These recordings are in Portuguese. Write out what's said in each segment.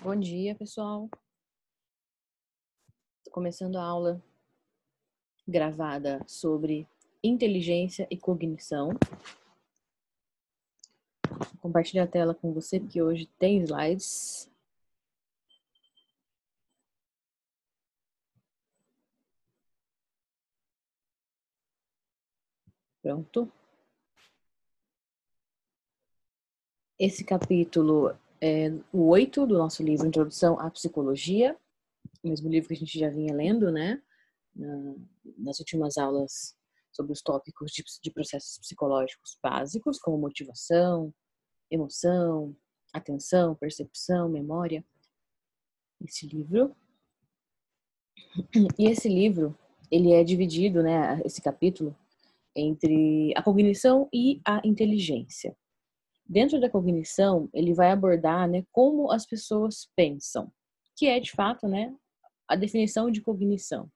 Bom dia, pessoal. Tô começando a aula gravada sobre inteligência e cognição. Vou compartilhar a tela com você, porque hoje tem slides. Pronto. Esse capítulo é o 8 do nosso livro Introdução à Psicologia, o mesmo livro que a gente já vinha lendo, né? Nas últimas aulas sobre os tópicos de processos psicológicos básicos, como motivação, emoção, atenção, percepção, memória. Esse livro. E esse livro, ele é dividido, né, esse capítulo, entre a cognição e a inteligência. Dentro da cognição, ele vai abordar, né, como as pessoas pensam, que é, de fato, né, a definição de cognição.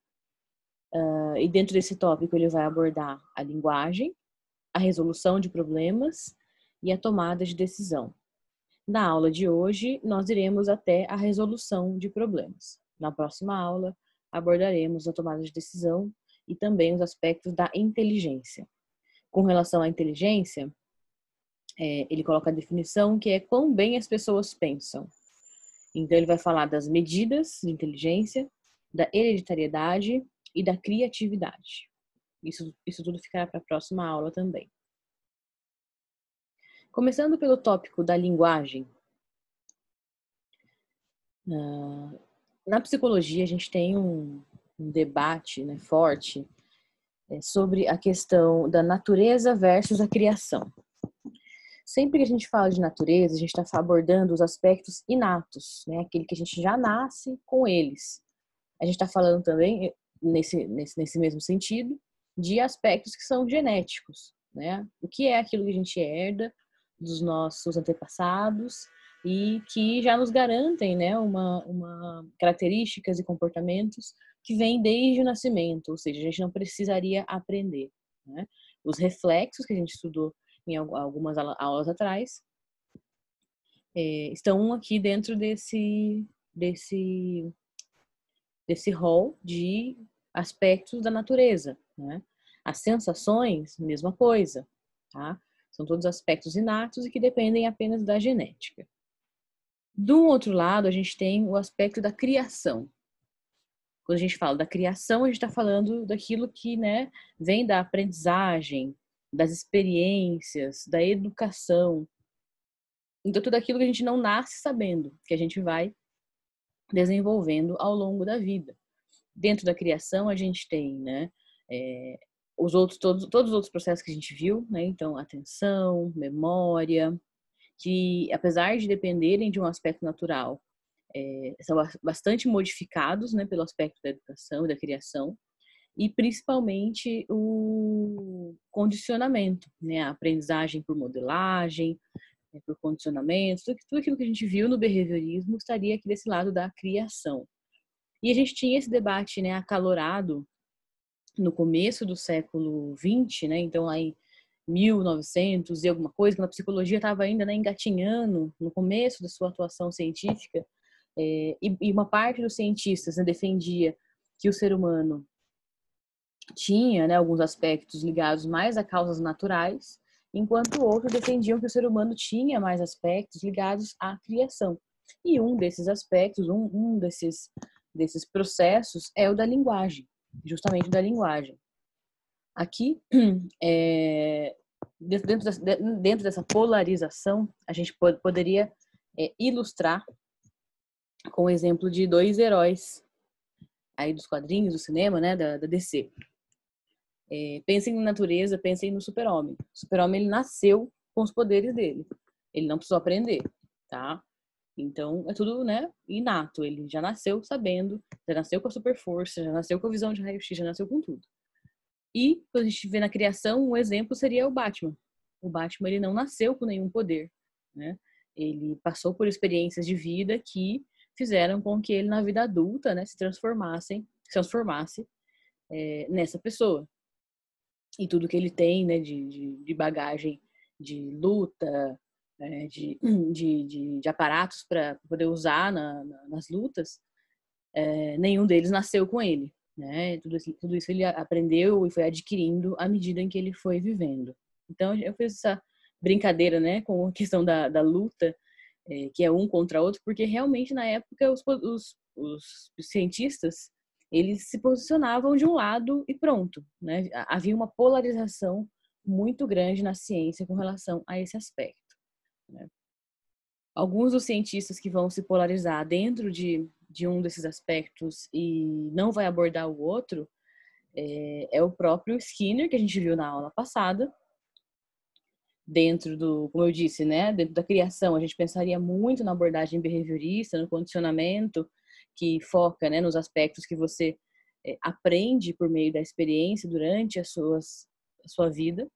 E dentro desse tópico, ele vai abordar a linguagem, a resolução de problemas e a tomada de decisão. Na aula de hoje, nós iremos até a resolução de problemas. Na próxima aula, abordaremos a tomada de decisão e também os aspectos da inteligência. Com relação à inteligência, ele coloca a definição que é quão bem as pessoas pensam. Então, ele vai falar das medidas de inteligência, da hereditariedade e da criatividade. Isso tudo ficará para a próxima aula também. Começando pelo tópico da linguagem, na psicologia a gente tem um debate, né, forte sobre a questão da natureza versus a criação. Sempre que a gente fala de natureza, a gente está abordando os aspectos inatos, né, aquele que a gente já nasce com eles. A gente está falando também, nesse mesmo sentido, de aspectos que são genéticos, né? O que é aquilo que a gente herda dos nossos antepassados e que já nos garantem, né, uma características e comportamentos que vêm desde o nascimento, ou seja, a gente não precisaria aprender, né? Os reflexos que a gente estudou em algumas aulas atrás estão aqui dentro desse rol de aspectos da natureza, né? As sensações, mesma coisa, tá? São todos aspectos inatos e que dependem apenas da genética. Do outro lado, a gente tem o aspecto da criação. Quando a gente fala da criação, a gente está falando daquilo que, né, vem da aprendizagem, das experiências, da educação. Então, tudo aquilo que a gente não nasce sabendo, que a gente vai desenvolvendo ao longo da vida. Dentro da criação, a gente tem, né, todos os outros processos que a gente viu, né? Então, atenção, memória, que apesar de dependerem de um aspecto natural, são bastante modificados, né, pelo aspecto da educação e da criação, e principalmente o condicionamento, né, a aprendizagem por modelagem, por condicionamento, tudo aquilo que a gente viu no behaviorismo estaria aqui desse lado da criação. E a gente tinha esse debate, né, acalorado no começo do século XX, né? Então aí 1900 e alguma coisa, quando a psicologia estava ainda, né, engatinhando no começo da sua atuação científica, e uma parte dos cientistas, né, defendia que o ser humano tinha, né, alguns aspectos ligados mais a causas naturais, enquanto outros defendiam que o ser humano tinha mais aspectos ligados à criação. E um desses aspectos, um desses processos é o da linguagem, justamente da linguagem. Aqui, dentro dessa polarização, a gente poderia ilustrar com o exemplo de dois heróis aí dos quadrinhos, do cinema, né, da DC. Pensem na natureza, pensem no super-homem. O super-homem, ele nasceu com os poderes dele. Ele não precisou aprender, tá? Então, é tudo, né, inato. Ele já nasceu sabendo, já nasceu com a super força, já nasceu com a visão de raio-x, já nasceu com tudo. E, quando a gente vê na criação, um exemplo seria o Batman. O Batman, ele não nasceu com nenhum poder, né? Ele passou por experiências de vida que fizeram com que ele, na vida adulta, né, se transformasse nessa pessoa. E tudo que ele tem, né, de bagagem de luta, de aparatos para poder usar nas lutas, nenhum deles nasceu com ele, né? Tudo isso ele aprendeu e foi adquirindo à medida em que ele foi vivendo. Então, eu fiz essa brincadeira, né, com a questão da luta, que é um contra outro, porque realmente na época os cientistas eles se posicionavam de um lado e pronto, né? Havia uma polarização muito grande na ciência com relação a esse aspecto, né? Alguns dos cientistas que vão se polarizar dentro de um desses aspectos e não vai abordar o outro é o próprio Skinner, que a gente viu na aula passada. Dentro do, como eu disse, né, dentro da criação, a gente pensaria muito na abordagem behaviorista, no condicionamento, que foca, né, nos aspectos que você aprende por meio da experiência durante a sua vida.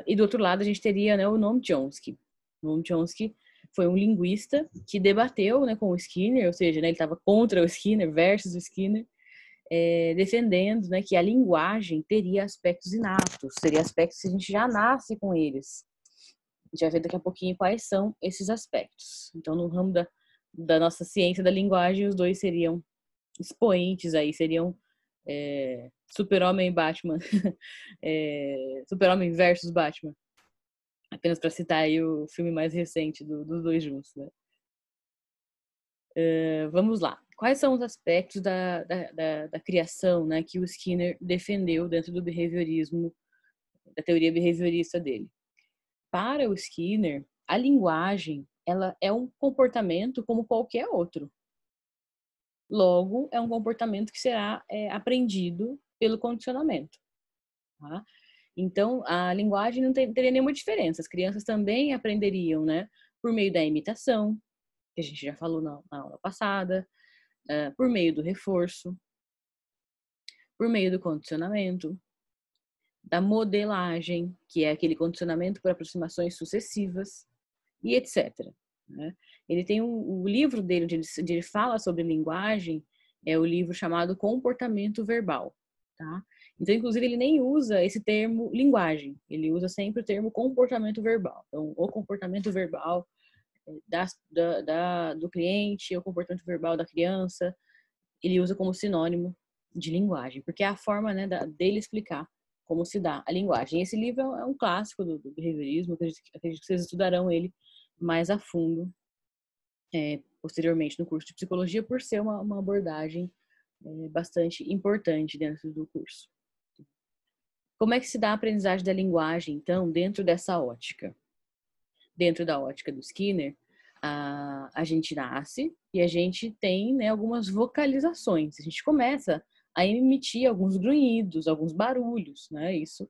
E do outro lado, a gente teria, né, o Noam Chomsky. Noam Chomsky foi um linguista que debateu, né, com o Skinner, ou seja, né, ele estava contra o Skinner versus o Skinner, defendendo, né, que a linguagem teria aspectos inatos, seria aspectos que a gente já nasce com eles. A gente vai ver daqui a pouquinho quais são esses aspectos. Então, no ramo da nossa ciência da linguagem, os dois seriam expoentes aí, seriam Super-Homem e Batman, Super-Homem versus Batman. Apenas para citar aí o filme mais recente dos dois juntos, né? Vamos lá. Quais são os aspectos da criação, né, que o Skinner defendeu dentro do behaviorismo, da teoria behaviorista dele? Para o Skinner, a linguagem ela é um comportamento como qualquer outro. Logo, é um comportamento que será aprendido pelo condicionamento. Tá? Então, a linguagem não teria nenhuma diferença. As crianças também aprenderiam, né, por meio da imitação, que a gente já falou na aula passada, por meio do reforço, por meio do condicionamento, da modelagem, que é aquele condicionamento por aproximações sucessivas, e etc. Né? Ele tem o livro dele, onde ele fala sobre linguagem, é o livro chamado Comportamento Verbal. Tá? Então, inclusive, ele nem usa esse termo linguagem, ele usa sempre o termo comportamento verbal. Então, o comportamento verbal do cliente, o comportamento verbal da criança, ele usa como sinônimo de linguagem, porque é a forma, né, dele explicar como se dá a linguagem. Esse livro é um clássico do behaviorismo, acredito que vocês estudarão ele mais a fundo posteriormente no curso de psicologia, por ser uma abordagem bastante importante dentro do curso. Como é que se dá a aprendizagem da linguagem, então, dentro dessa ótica? Dentro da ótica do Skinner, a gente nasce e a gente tem, né, algumas vocalizações. A gente começa a emitir alguns grunhidos, alguns barulhos, né? Isso,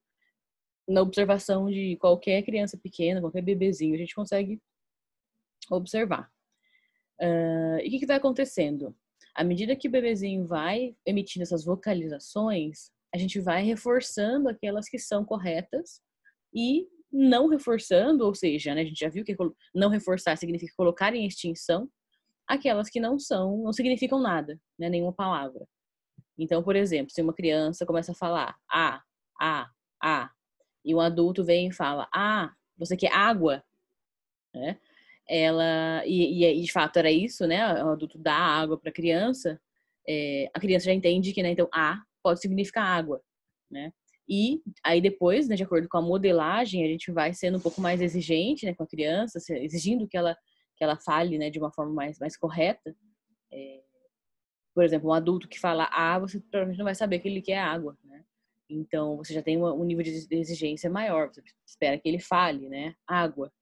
na observação de qualquer criança pequena, qualquer bebezinho, a gente consegue observar. E o que vai acontecendo? À medida que o bebezinho vai emitindo essas vocalizações, a gente vai reforçando aquelas que são corretas e não reforçando, ou seja, né, a gente já viu que não reforçar significa colocar em extinção aquelas que não significam nada, né, nenhuma palavra. Então, por exemplo, se uma criança começa a falar a, e um adulto vem e fala, você quer água? Né? E de fato era isso, né? O adulto dá água para a criança já entende que, né, então, pode significar água, né? E aí depois, né, de acordo com a modelagem, a gente vai sendo um pouco mais exigente, né, com a criança, exigindo que ela fale, né, de uma forma mais correta. Por exemplo, um adulto que fala você provavelmente não vai saber que ele quer água, né? Então, você já tem um nível de exigência maior, você espera que ele fale, né, água.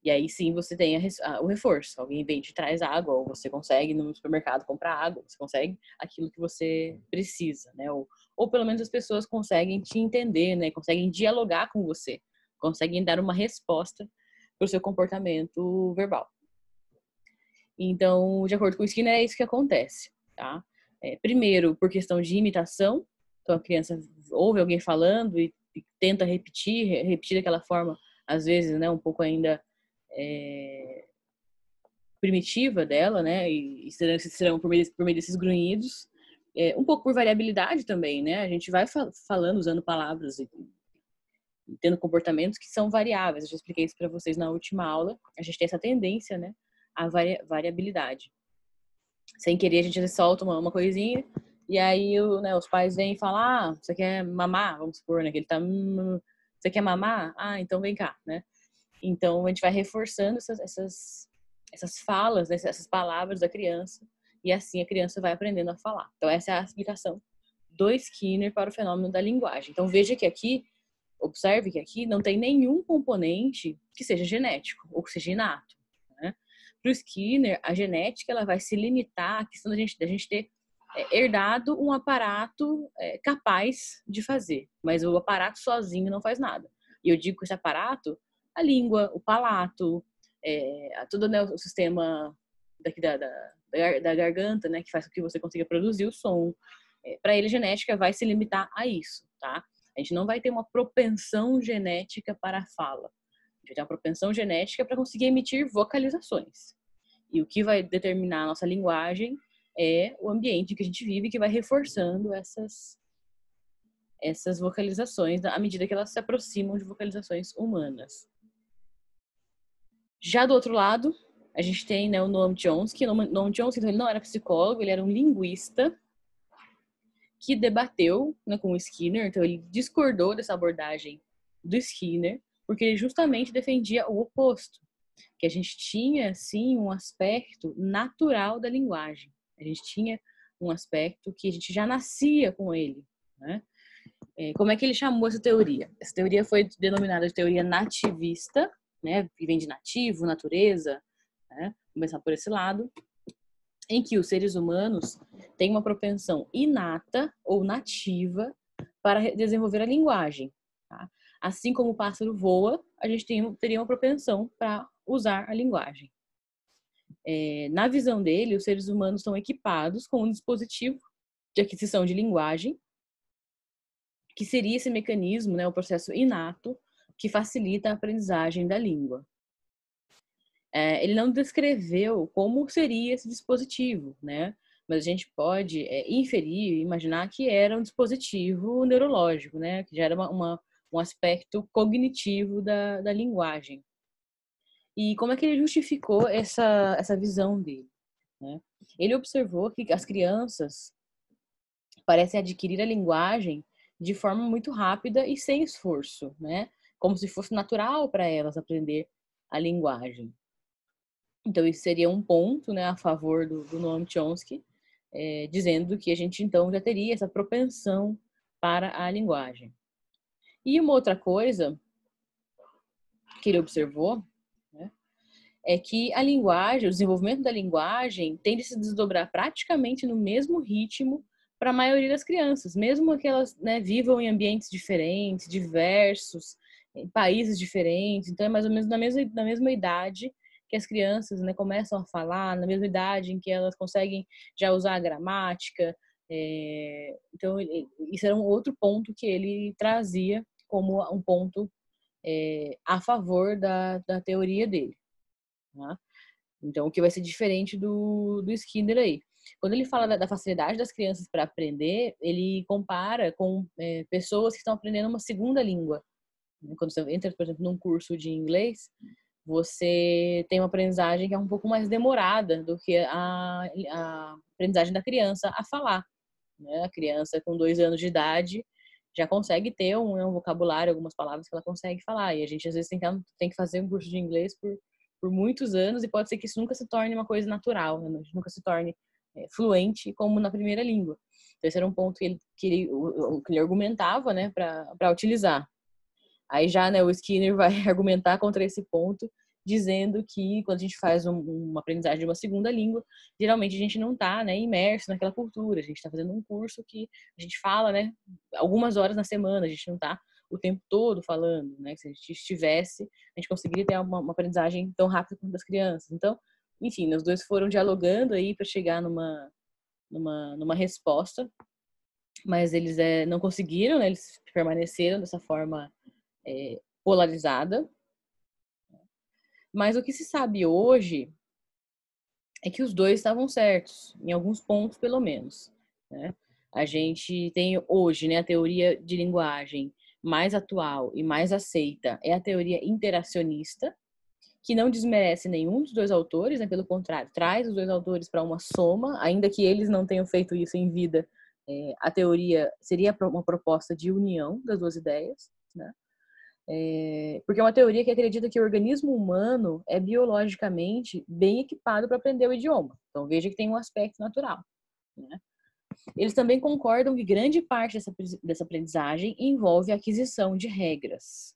E aí sim você tem o reforço. Alguém vem e te traz água, ou você consegue no supermercado comprar água, você consegue aquilo que você precisa, né? Ou pelo menos as pessoas conseguem te entender, né? Conseguem dialogar com você, conseguem dar uma resposta para o seu comportamento verbal. Então, de acordo com o Skinner, é isso que acontece, tá? Primeiro, por questão de imitação. Então, a criança ouve alguém falando e tenta repetir daquela forma, às vezes, né? Um pouco ainda primitiva dela, né? E serão por meio desses grunhidos. Um pouco por variabilidade também, né? A gente vai falando, usando palavras tendo comportamentos que são variáveis. Eu já expliquei isso para vocês na última aula. A gente tem essa tendência, né, à variabilidade. Sem querer, a gente solta uma coisinha, e aí né, os pais vêm e falam, ah, você quer mamar? Vamos supor, né, que ele tá, você quer mamar? Ah, então vem cá, né? Então, a gente vai reforçando essas falas, né, essas palavras da criança, e assim a criança vai aprendendo a falar. Então, essa é a explicação do Skinner para o fenômeno da linguagem. Então, veja que aqui, observe que aqui não tem nenhum componente que seja genético ou que seja inato, né? Para o Skinner, a genética ela vai se limitar à questão da gente ter herdado um aparato capaz de fazer, mas o aparato sozinho não faz nada. E eu digo que esse aparato, a língua, o palato, todo, né, o sistema daqui da garganta, né, que faz com que você consiga produzir o som. Para ele, genética vai se limitar a isso, tá? A gente não vai ter uma propensão genética para a fala. A gente vai ter uma propensão genética para conseguir emitir vocalizações. E o que vai determinar a nossa linguagem é o ambiente que a gente vive, que vai reforçando essas vocalizações à medida que elas se aproximam de vocalizações humanas. Já do outro lado, a gente tem, né, o Noam Chomsky. Noam Chomsky, então, ele não era psicólogo, ele era um linguista que debateu, né, com o Skinner. Então ele discordou dessa abordagem do Skinner, porque ele justamente defendia o oposto, que a gente tinha, sim, um aspecto natural da linguagem. A gente tinha um aspecto que a gente já nascia com ele, né? Como é que ele chamou essa teoria? Essa teoria foi denominada de teoria nativista, né? Que vem de nativo, natureza, né? Vamos começar por esse lado, em que os seres humanos têm uma propensão inata ou nativa para desenvolver a linguagem, tá? Assim como o pássaro voa, a gente teria uma propensão para usar a linguagem. Na visão dele, os seres humanos estão equipados com um dispositivo de aquisição de linguagem, que seria esse mecanismo, né, o processo inato, que facilita a aprendizagem da língua. Ele não descreveu como seria esse dispositivo, né? Mas a gente pode inferir, imaginar que era um dispositivo neurológico, né? Que já era um aspecto cognitivo da linguagem. E como é que ele justificou essa visão dele, né? Ele observou que as crianças parecem adquirir a linguagem de forma muito rápida e sem esforço, né? Como se fosse natural para elas aprender a linguagem. Então, isso seria um ponto, né, a favor do Noam Chomsky, dizendo que a gente, então, já teria essa propensão para a linguagem. E uma outra coisa que ele observou, né, é que a linguagem, o desenvolvimento da linguagem tende a se desdobrar praticamente no mesmo ritmo para a maioria das crianças, mesmo que elas, né, vivam em ambientes diferentes, diversos, em países diferentes. Então, é mais ou menos na mesma idade que as crianças, né, começam a falar, na mesma idade em que elas conseguem já usar a gramática. Então, isso era um outro ponto que ele trazia como um ponto a favor da teoria dele. Tá? Então, o que vai ser diferente do Skinner aí. Quando ele fala da facilidade das crianças para aprender, ele compara com pessoas que estão aprendendo uma segunda língua. Quando você entra, por exemplo, num curso de inglês, você tem uma aprendizagem que é um pouco mais demorada do que a aprendizagem da criança a falar, né? A criança com 2 anos de idade já consegue ter um vocabulário, algumas palavras que ela consegue falar. E a gente, às vezes, tem que fazer um curso de inglês por muitos anos, e pode ser que isso nunca se torne uma coisa natural, né? Nunca se torne fluente como na primeira língua. Então, esse era um ponto que ele argumentava, né, para utilizar. Aí já, né, o Skinner vai argumentar contra esse ponto, dizendo que quando a gente faz uma aprendizagem de uma segunda língua, geralmente a gente não está, né, imerso naquela cultura. A gente está fazendo um curso que a gente fala, né, algumas horas na semana, a gente não está o tempo todo falando, né? Se a gente estivesse, a gente conseguiria ter uma aprendizagem tão rápida quanto das crianças. Então, enfim, os dois foram dialogando aí para chegar numa resposta, mas eles não conseguiram, né? Eles permaneceram dessa forma polarizada. Mas o que se sabe hoje é que os dois estavam certos, em alguns pontos pelo menos, né? A gente tem hoje, né, a teoria de linguagem mais atual e mais aceita é a teoria interacionista, que não desmerece nenhum dos dois autores, né? Pelo contrário, traz os dois autores para uma soma, ainda que eles não tenham feito isso em vida. A teoria seria uma proposta de união das duas ideias, né? Porque é uma teoria que acredita que o organismo humano é biologicamente bem equipado para aprender o idioma. Então veja que tem um aspecto natural, né? Eles também concordam que grande parte dessa aprendizagem envolve a aquisição de regras,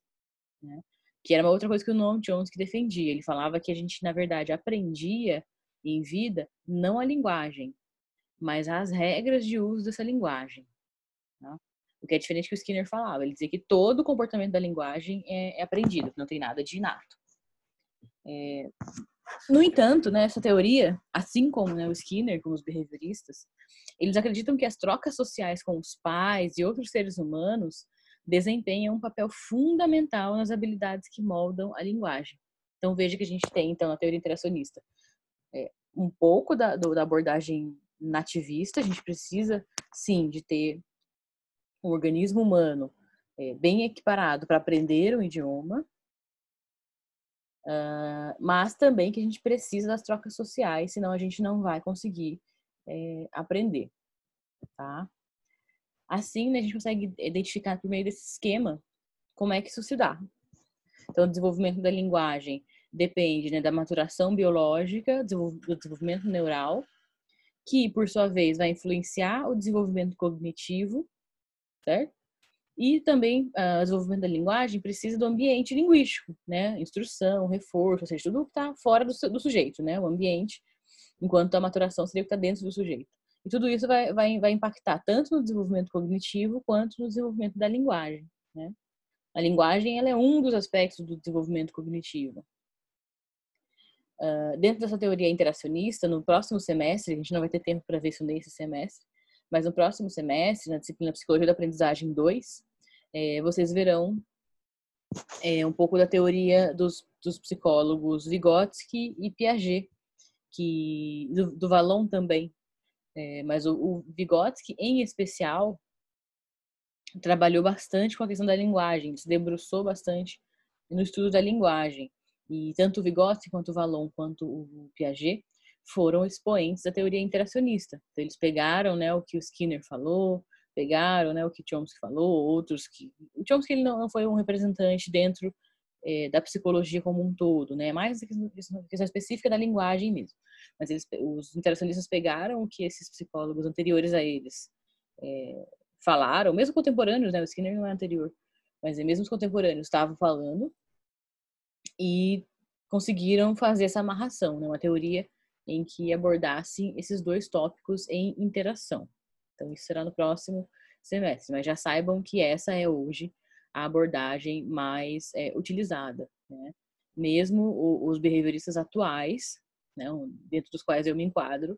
né? Que era uma outra coisa que o Noam Chomsky defendia. Ele falava que a gente, na verdade, aprendia em vida não a linguagem, mas as regras de uso dessa linguagem, tá? O que é diferente do que o Skinner falava. Ele dizia que todo o comportamento da linguagem é aprendido, que não tem nada de inato. No entanto, né, essa teoria, assim como, né, o Skinner, como os behavioristas, eles acreditam que as trocas sociais com os pais e outros seres humanos desempenham um papel fundamental nas habilidades que moldam a linguagem. Então veja que a gente tem, então, a teoria interacionista. Um pouco da abordagem nativista, a gente precisa, sim, de ter um organismo humano bem equiparado para aprender um idioma, mas também que a gente precisa das trocas sociais, senão a gente não vai conseguir aprender, tá? Assim, né, a gente consegue identificar por meio desse esquema como é que isso se dá. Então, o desenvolvimento da linguagem depende, né, da maturação biológica, do desenvolvimento neural, que, por sua vez, vai influenciar o desenvolvimento cognitivo, certo? E também o desenvolvimento da linguagem precisa do ambiente linguístico, né? Instrução, reforço, ou seja, tudo que está fora do sujeito, né? O ambiente, enquanto a maturação seria o que está dentro do sujeito. E tudo isso vai impactar tanto no desenvolvimento cognitivo quanto no desenvolvimento da linguagem, né? A linguagem, ela é um dos aspectos do desenvolvimento cognitivo. Dentro dessa teoria interacionista, no próximo semestre, a gente não vai ter tempo para ver isso nesse semestre, mas no próximo semestre, na disciplina Psicologia da Aprendizagem 2, vocês verão um pouco da teoria dos psicólogos Vygotsky e Piaget, do Vallon também. Mas o Vygotsky, em especial, trabalhou bastante com a questão da linguagem, se debruçou bastante no estudo da linguagem. E tanto o Vygotsky, quanto o Vallon, quanto o Piaget foram expoentes da teoria interacionista. Então, eles pegaram, né, o que o Skinner falou, pegaram, né, o que Chomsky falou, outros que... O Chomsky ele não foi um representante dentro da psicologia como um todo, né, mais questão específica da linguagem mesmo. Mas os interacionistas pegaram o que esses psicólogos anteriores a eles falaram, mesmo contemporâneos, né, o Skinner não é anterior, mas mesmo os contemporâneos estavam falando e conseguiram fazer essa amarração, né, uma teoria em que abordasse esses dois tópicos em interação. Então, isso será no próximo semestre, mas já saibam que essa é hoje a abordagem mais utilizada, né? Mesmo os behavioristas atuais, né, dentro dos quais eu me enquadro,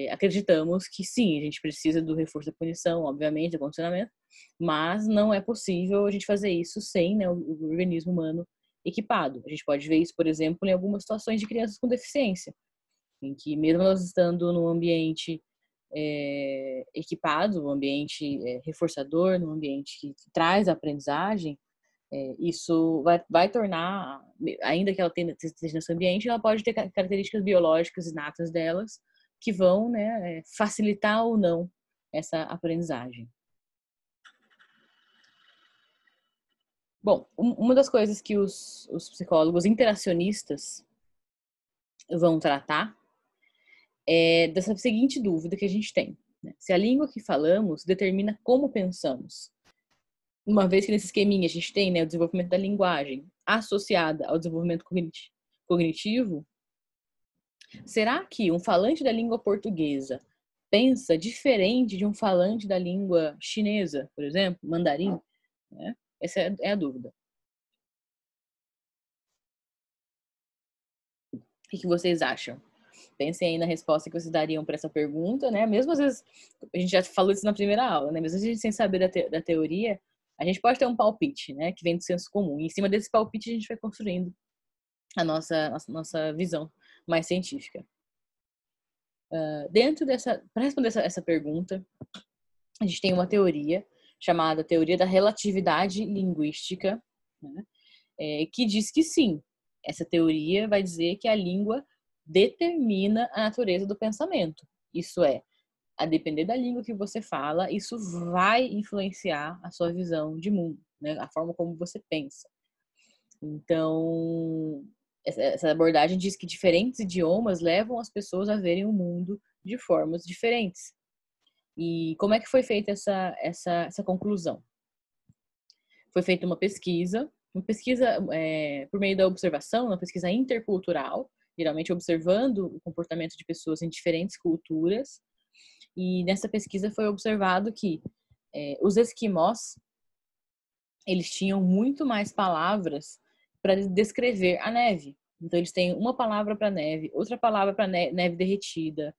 acreditamos que sim, a gente precisa do reforço da punição, obviamente, do condicionamento, mas não é possível a gente fazer isso sem, né, o organismo humano equipado. A gente pode ver isso, por exemplo, em algumas situações de crianças com deficiência, em que mesmo nós estando num ambiente equipado, um ambiente reforçador, num ambiente que traz a aprendizagem, isso vai tornar, ainda que ela esteja nesse ambiente, ela pode ter características biológicas inatas delas que vão, né, facilitar ou não essa aprendizagem. Bom, uma das coisas que os psicólogos interacionistas vão tratar é dessa seguinte dúvida que a gente tem, né? Se a língua que falamos determina como pensamos, uma vez que nesse esqueminha a gente tem, né, o desenvolvimento da linguagem associada ao desenvolvimento cognitivo, será que um falante da língua portuguesa pensa diferente de um falante da língua chinesa, por exemplo, mandarim? Né? Essa é a dúvida. O que vocês acham? Pensem aí na resposta que vocês dariam para essa pergunta, né? Mesmo às vezes, a gente já falou isso na primeira aula, né? Mesmo a gente sem saber da teoria, a gente pode ter um palpite, né? Que vem do senso comum. E em cima desse palpite a gente vai construindo a nossa visão mais científica. Para responder essa pergunta, a gente tem uma teoria chamada teoria da relatividade linguística, né? Que diz que sim, essa teoria vai dizer que a língua determina a natureza do pensamento. Isso é, a depender da língua que você fala, isso vai influenciar a sua visão de mundo, né? A forma como você pensa. Então, essa abordagem diz que diferentes idiomas levam as pessoas a verem o mundo de formas diferentes. E como é que foi feita essa conclusão? Foi feita uma pesquisa por meio da observação, uma pesquisa intercultural, geralmente observando o comportamento de pessoas em diferentes culturas. E nessa pesquisa foi observado que os esquimós, eles tinham muito mais palavras para descrever a neve. Então, eles têm uma palavra para neve, outra palavra para neve derretida.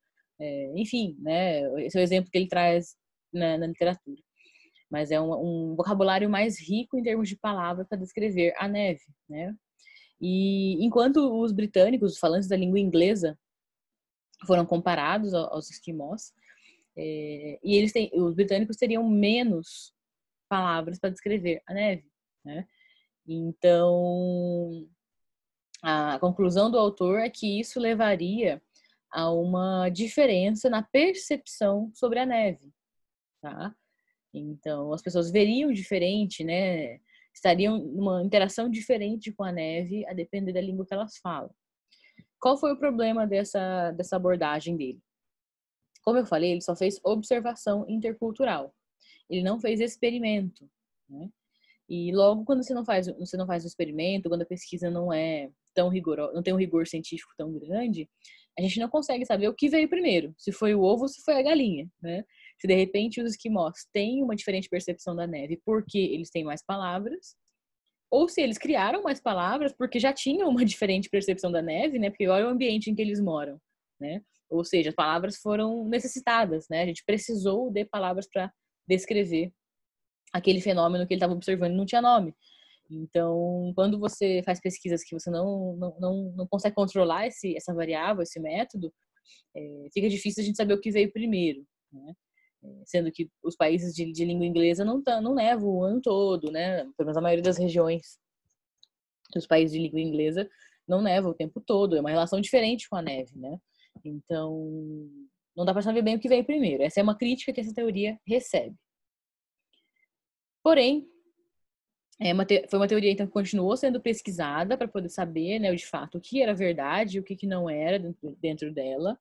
Enfim, né? Esse é o exemplo que ele traz na literatura. Mas é um vocabulário mais rico em termos de palavras para descrever a neve, né? E enquanto os britânicos, os falantes da língua inglesa, foram comparados aos esquimós, e os britânicos teriam menos palavras para descrever a neve, né? Então, a conclusão do autor é que isso levaria a uma diferença na percepção sobre a neve, tá? Então, as pessoas veriam diferente, né? Estariam numa interação diferente com a neve, a depender da língua que elas falam. Qual foi o problema dessa abordagem dele? Como eu falei, ele só fez observação intercultural. Ele não fez experimento, né? E logo quando você não faz o experimento, quando a pesquisa não é tão rigorosa, não tem um rigor científico tão grande, a gente não consegue saber o que veio primeiro, se foi o ovo ou se foi a galinha, né? Se de repente os esquimós têm uma diferente percepção da neve porque eles têm mais palavras, ou se eles criaram mais palavras porque já tinham uma diferente percepção da neve, né? Porque olha o ambiente em que eles moram, né? Ou seja, as palavras foram necessitadas, né? A gente precisou de palavras para descrever aquele fenômeno que ele estava observando e não tinha nome. Então, quando você faz pesquisas que você não consegue controlar essa variável, esse método, fica difícil a gente saber o que veio primeiro, né? Sendo que os países de língua inglesa não nevam o ano todo, né? Pelo menos a maioria das regiões dos países de língua inglesa não neva o tempo todo. É uma relação diferente com a neve, né? Então, não dá para saber bem o que veio primeiro. Essa é uma crítica que essa teoria recebe. Porém, foi uma teoria então que continuou sendo pesquisada para poder saber, né, de fato, o que era verdade e o que não era dentro dela.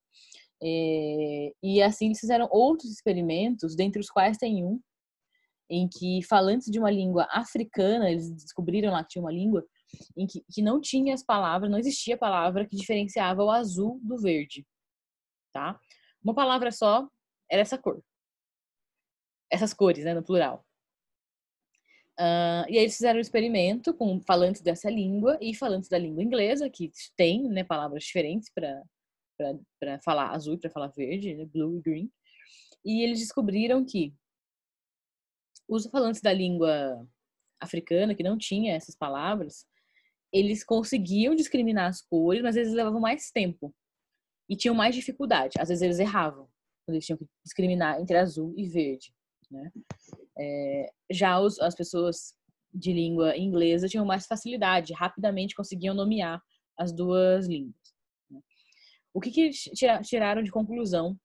E assim eles fizeram outros experimentos, dentre os quais tem um em que falantes de uma língua africana, eles descobriram lá que tinha uma língua em que não tinha as palavras, não existia palavra que diferenciava o azul do verde, tá? Uma palavra só era essa cor. Essas cores, né, no plural. E aí eles fizeram um experimento com falantes dessa língua e falantes da língua inglesa, que tem, né, palavras diferentes para falar azul e para falar verde, né, blue e green. E eles descobriram que os falantes da língua africana, que não tinha essas palavras, eles conseguiam discriminar as cores, mas eles levavam mais tempo e tinham mais dificuldade. Às vezes eles erravam quando eles tinham que discriminar entre azul e verde, né? Já as pessoas de língua inglesa tinham mais facilidade, rapidamente conseguiam nomear as duas línguas, né? O que tiraram de conclusão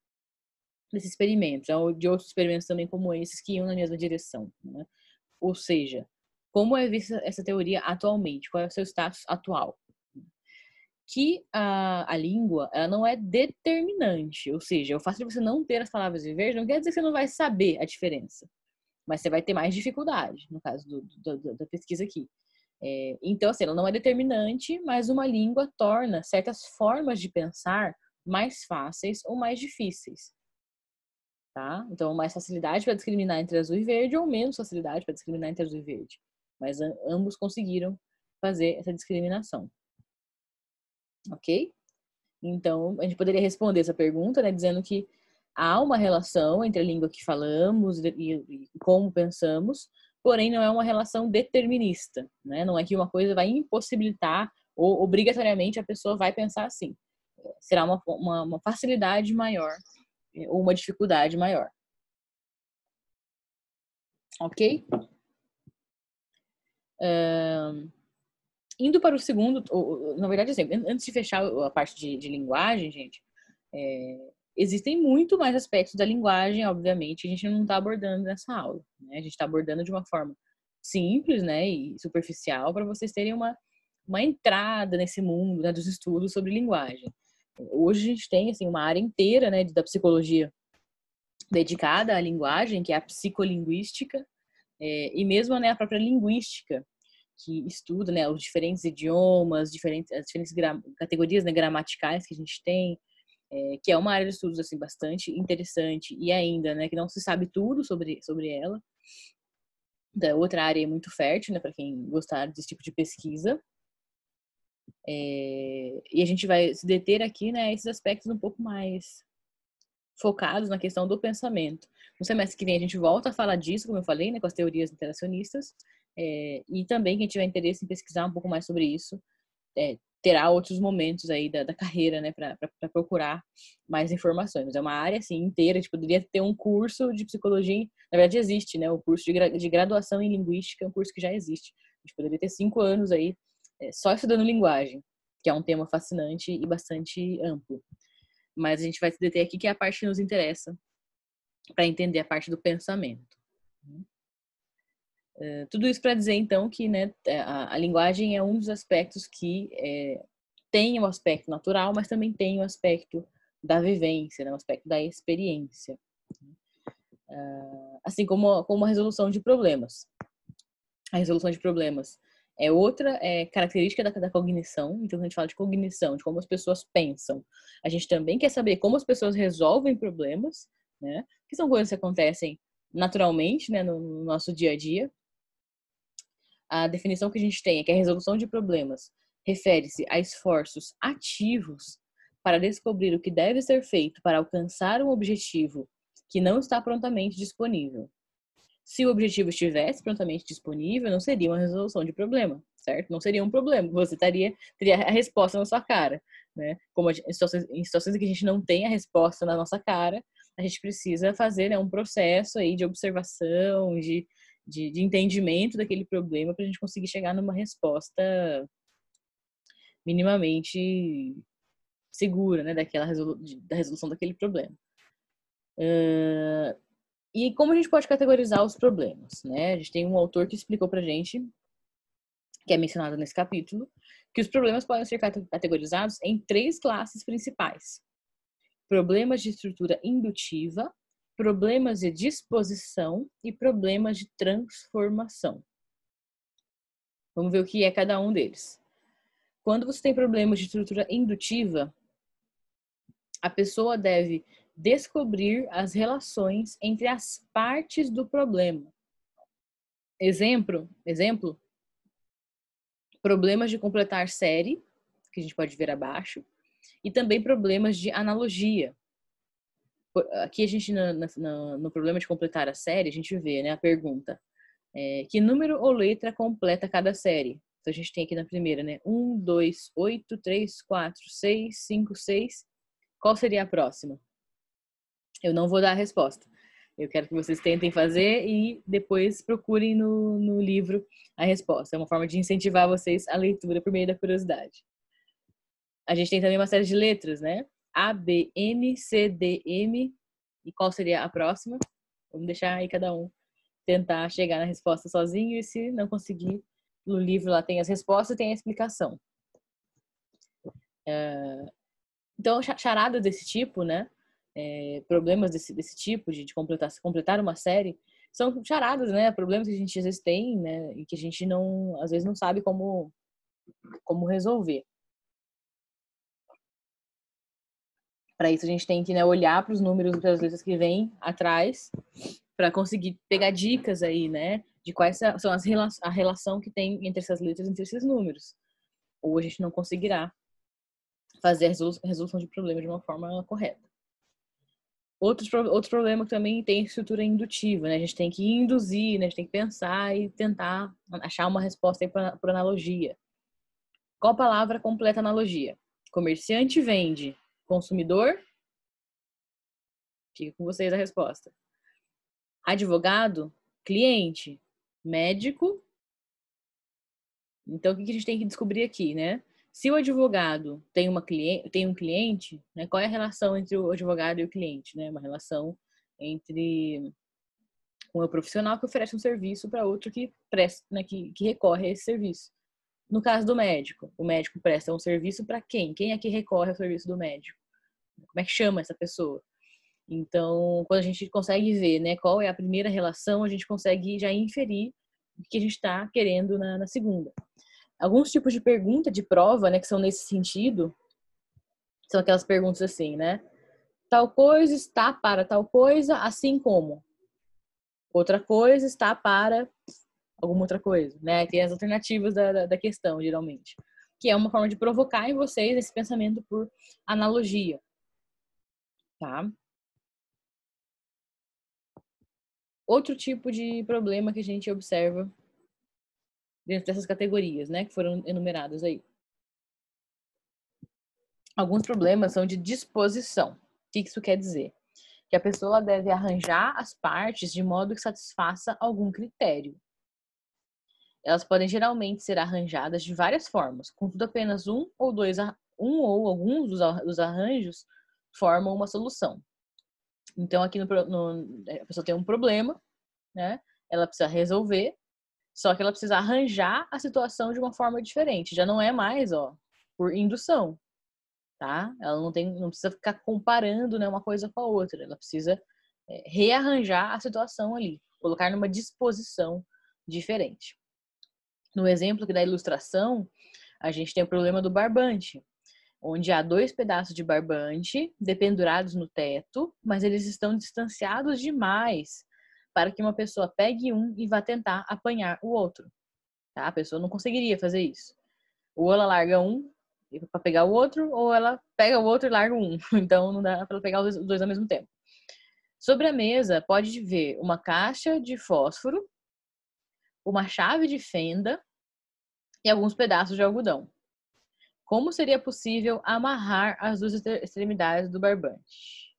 desse experimento, ou de outros experimentos também como esses que iam na mesma direção, né? Ou seja, como é vista essa teoria atualmente? Qual é o seu status atual? Que a língua, ela não é determinante, ou seja, o fato de você não ter as palavras em verde não quer dizer que você não vai saber a diferença, mas você vai ter mais dificuldade, no caso da pesquisa aqui. Então, assim, ela não é determinante, mas uma língua torna certas formas de pensar mais fáceis ou mais difíceis, tá? Então, mais facilidade para discriminar entre azul e verde ou menos facilidade para discriminar entre azul e verde. Mas ambos conseguiram fazer essa discriminação. Ok? Então, a gente poderia responder essa pergunta, né, dizendo que há uma relação entre a língua que falamos e como pensamos, porém não é uma relação determinista, né? Não é que uma coisa vai impossibilitar ou obrigatoriamente a pessoa vai pensar assim. Será uma facilidade maior ou uma dificuldade maior. Ok? Indo para o segundo, na verdade, assim, antes de fechar a parte de linguagem, gente, existem muito mais aspectos da linguagem, obviamente, que a gente não está abordando nessa aula, né? A gente está abordando de uma forma simples, né, e superficial, para vocês terem uma entrada nesse mundo, né, dos estudos sobre linguagem. Hoje a gente tem, assim, uma área inteira, né, da psicologia dedicada à linguagem, que é a psicolinguística, e mesmo, né, a própria linguística, que estuda, né, os diferentes idiomas, as diferentes categorias, né, gramaticais que a gente tem, que é uma área de estudos assim bastante interessante e ainda, né, que não se sabe tudo sobre ela. Da outra área é muito fértil, né, para quem gostar desse tipo de pesquisa. E a gente vai se deter aqui, né, esses aspectos um pouco mais focados na questão do pensamento. No semestre que vem a gente volta a falar disso, como eu falei, né, com as teorias interacionistas, e também quem tiver interesse em pesquisar um pouco mais sobre isso, terá outros momentos aí da carreira, né, para procurar mais informações. Mas é uma área, assim, inteira, a gente poderia ter um curso de psicologia, na verdade existe, né, o curso de graduação em linguística, é um curso que já existe. A gente poderia ter 5 anos aí só estudando linguagem, que é um tema fascinante e bastante amplo. Mas a gente vai se deter aqui, que é a parte que nos interessa, para entender a parte do pensamento. Tudo isso para dizer, então, que, né, a linguagem é um dos aspectos que tem o aspecto natural, mas também tem o aspecto da vivência, né, o aspecto da experiência. Assim como a resolução de problemas. A resolução de problemas é outra característica da cognição. Então, quando a gente fala de cognição, de como as pessoas pensam, a gente também quer saber como as pessoas resolvem problemas, né, que são coisas que acontecem naturalmente, né, no nosso dia a dia. A definição que a gente tem é que a resolução de problemas refere-se a esforços ativos para descobrir o que deve ser feito para alcançar um objetivo que não está prontamente disponível. Se o objetivo estivesse prontamente disponível, não seria uma resolução de problema, certo? Não seria um problema. Você teria a resposta na sua cara, né? Como em situações em que a gente não tem a resposta na nossa cara, a gente precisa fazer, né, um processo aí de observação, de entendimento daquele problema para a gente conseguir chegar numa resposta minimamente segura, né, da resolução daquele problema. E como a gente pode categorizar os problemas, né? A gente tem um autor que explicou pra gente, que é mencionado nesse capítulo, que os problemas podem ser categorizados em 3 classes principais: problemas de estrutura indutiva, problemas de disposição e problemas de transformação. Vamos ver o que é cada um deles. Quando você tem problemas de estrutura indutiva, a pessoa deve descobrir as relações entre as partes do problema. Exemplo, problemas de completar série, que a gente pode ver abaixo, e também problemas de analogia. Aqui a gente, no problema de completar a série, a gente vê, né, a pergunta: que número ou letra completa cada série? Então a gente tem aqui na primeira, né, 1, 2, 8, 3, 4, 6, 5, 6. Qual seria a próxima? Eu não vou dar a resposta. Eu quero que vocês tentem fazer e depois procurem no livro a resposta. É uma forma de incentivar vocês a leitura por meio da curiosidade. A gente tem também uma série de letras, né? A, B, N, C, D, M. E qual seria a próxima? Vamos deixar aí cada um tentar chegar na resposta sozinho, e se não conseguir, no livro lá tem as respostas e tem a explicação. Então, charadas desse tipo, né? Problemas desse tipo, de completar uma série, são charadas, né? Problemas que a gente às vezes tem, né? E que a gente não, às vezes não sabe como resolver. Para isso a gente tem que, né, olhar para os números e para as letras que vêm atrás para conseguir pegar dicas aí, né? De quais são a relação que tem entre essas letras e entre esses números. Ou a gente não conseguirá fazer a resolução de problema de uma forma correta. Outro problema que também tem estrutura indutiva, né? A gente tem que induzir, né? A gente tem que pensar e tentar achar uma resposta aí por analogia. Qual palavra completa a analogia? Comerciante vende, consumidor? Fica com vocês a resposta. Advogado cliente, médico. Então, o que a gente tem que descobrir aqui, né? Se o advogado tem um cliente, né? Qual é a relação entre o advogado e o cliente, né? Uma relação entre um profissional que oferece um serviço para outro que presta, né? Que recorre a esse serviço. No caso do médico, o médico presta um serviço para quem? Quem é que recorre ao serviço do médico? Como é que chama essa pessoa? Então, quando a gente consegue ver, né, qual é a primeira relação, a gente consegue já inferir o que a gente está querendo na segunda. Alguns tipos de pergunta de prova, né, que são nesse sentido, são aquelas perguntas assim, né? Tal coisa está para tal coisa, assim como. Outra coisa está para alguma outra coisa, né? Tem as alternativas da questão, geralmente. Que é uma forma de provocar em vocês esse pensamento por analogia, tá? Outro tipo de problema que a gente observa dentro dessas categorias, né, que foram enumeradas aí. Alguns problemas são de disposição. O que isso quer dizer? Que a pessoa deve arranjar as partes de modo que satisfaça algum critério. Elas podem geralmente ser arranjadas de várias formas, contudo apenas um ou alguns dos arranjos formam uma solução. Então aqui a pessoa tem um problema, né? Ela precisa resolver, só que ela precisa arranjar a situação de uma forma diferente. Já não é mais, por indução, tá? Ela não precisa ficar comparando, né, uma coisa com a outra. Ela precisa rearranjar a situação ali, colocar numa disposição diferente. No exemplo aqui da ilustração, a gente tem o problema do barbante, onde há 2 pedaços de barbante dependurados no teto, mas eles estão distanciados demais para que uma pessoa pegue um e vá tentar apanhar o outro. Tá? A pessoa não conseguiria fazer isso. Ou ela larga um para pegar o outro, ou ela pega o outro e larga um. Então não dá para ela pegar os dois ao mesmo tempo. Sobre a mesa, pode ver uma caixa de fósforo, uma chave de fenda e alguns pedaços de algodão. Como seria possível amarrar as 2 extremidades do barbante?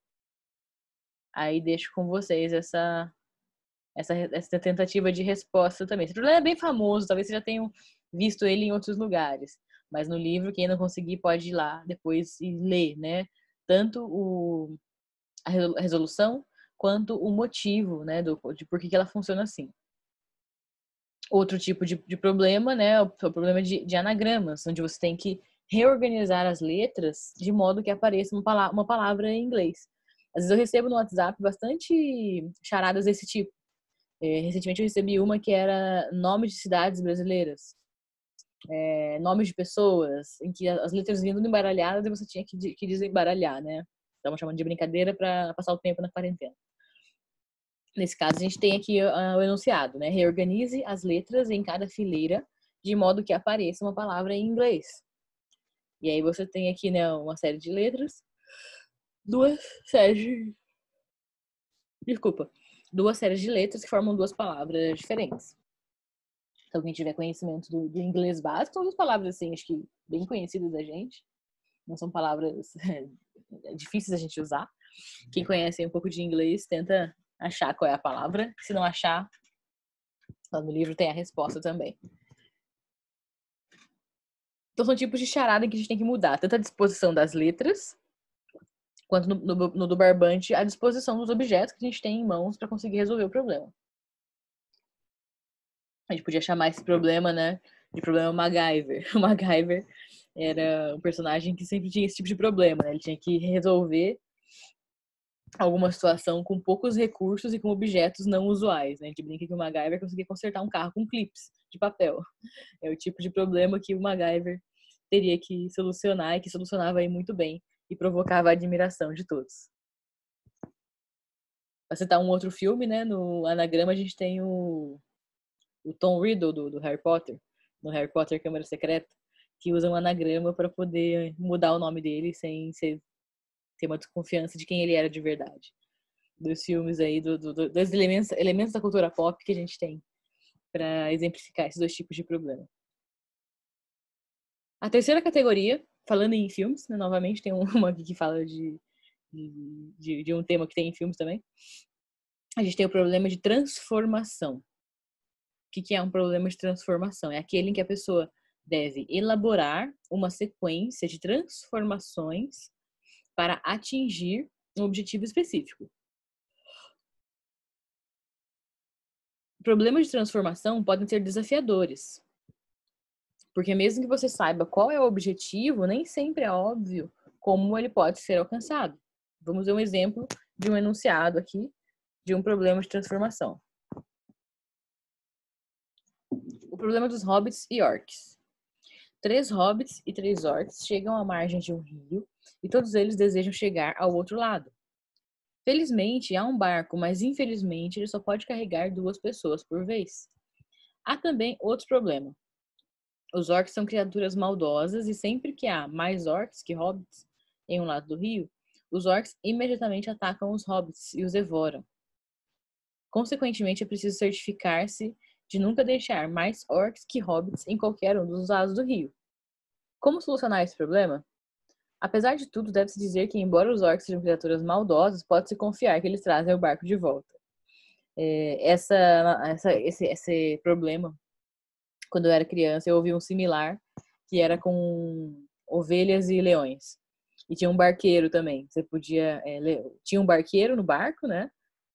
Aí deixo com vocês essa tentativa de resposta também. Esse problema é bem famoso, talvez vocês já tenham visto ele em outros lugares. Mas no livro, quem não conseguir pode ir lá depois e ler, né? Tanto a resolução quanto o motivo, né? De por que ela funciona assim. Outro tipo de problema, né? É o problema de anagramas, onde você tem que reorganizar as letras de modo que apareça uma palavra em inglês. Às vezes eu recebo no WhatsApp bastante charadas desse tipo. Recentemente eu recebi uma que era nomes de cidades brasileiras, nomes de pessoas, em que as letras vinham embaralhadas e você tinha que desembaralhar, né? Estavam chamando de brincadeira para passar o tempo na quarentena. Nesse caso, a gente tem aqui o enunciado, né? Reorganize as letras em cada fileira de modo que apareça uma palavra em inglês. E aí você tem aqui, né, uma série de letras, duas séries de letras que formam 2 palavras diferentes. Então, quem tiver conhecimento do inglês básico, são 2 palavras, assim, acho que bem conhecidas da gente. Não são palavras difíceis da gente usar. Quem conhece um pouco de inglês, tenta achar qual é a palavra. Se não achar, lá no livro tem a resposta também. Então, são tipos de charada que a gente tem que mudar. Tanto a disposição das letras, quanto no do barbante, a disposição dos objetos que a gente tem em mãos para conseguir resolver o problema. A gente podia chamar esse problema, né, de problema MacGyver. O MacGyver era um personagem que sempre tinha esse tipo de problema, né? Ele tinha que resolver alguma situação com poucos recursos e com objetos não usuais, né? A gente brinca que o MacGyver conseguia consertar um carro com clipes de papel. É o tipo de problema que o MacGyver teria que solucionar e que solucionava aí muito bem e provocava a admiração de todos. Pra citar um outro filme, né? No anagrama a gente tem o Tom Riddle do Harry Potter, no Harry Potter Câmara Secreta, que usa um anagrama para poder mudar o nome dele sem ter uma desconfiança de quem ele era de verdade. Dos filmes aí, dos elementos da cultura pop que a gente tem para exemplificar esses 2 tipos de problema. A terceira categoria, falando em filmes, né, novamente tem uma aqui que fala de um tema que tem em filmes também, a gente tem o problema de transformação. O que é um problema de transformação? É aquele em que a pessoa deve elaborar uma sequência de transformações para atingir um objetivo específico. Problemas de transformação podem ser desafiadores, porque mesmo que você saiba qual é o objetivo, nem sempre é óbvio como ele pode ser alcançado. Vamos ver um exemplo de um enunciado aqui de um problema de transformação. O problema dos hobbits e orcs. 3 hobbits e 3 orcs chegam à margem de um rio e todos eles desejam chegar ao outro lado. Felizmente, há um barco, mas infelizmente ele só pode carregar 2 pessoas por vez. Há também outro problema. Os orcs são criaturas maldosas e sempre que há mais orcs que hobbits em um lado do rio, os orcs imediatamente atacam os hobbits e os devoram. Consequentemente, é preciso certificar-se de nunca deixar mais orcs que hobbits em qualquer um dos lados do rio. Como solucionar esse problema? Apesar de tudo, deve-se dizer que, embora os orcs sejam criaturas maldosas, pode-se confiar que eles trazem o barco de volta. Esse problema, quando eu era criança, eu ouvi um similar, que era com ovelhas e leões. E tinha um barqueiro também. Você podia... tinha um barqueiro no barco, né?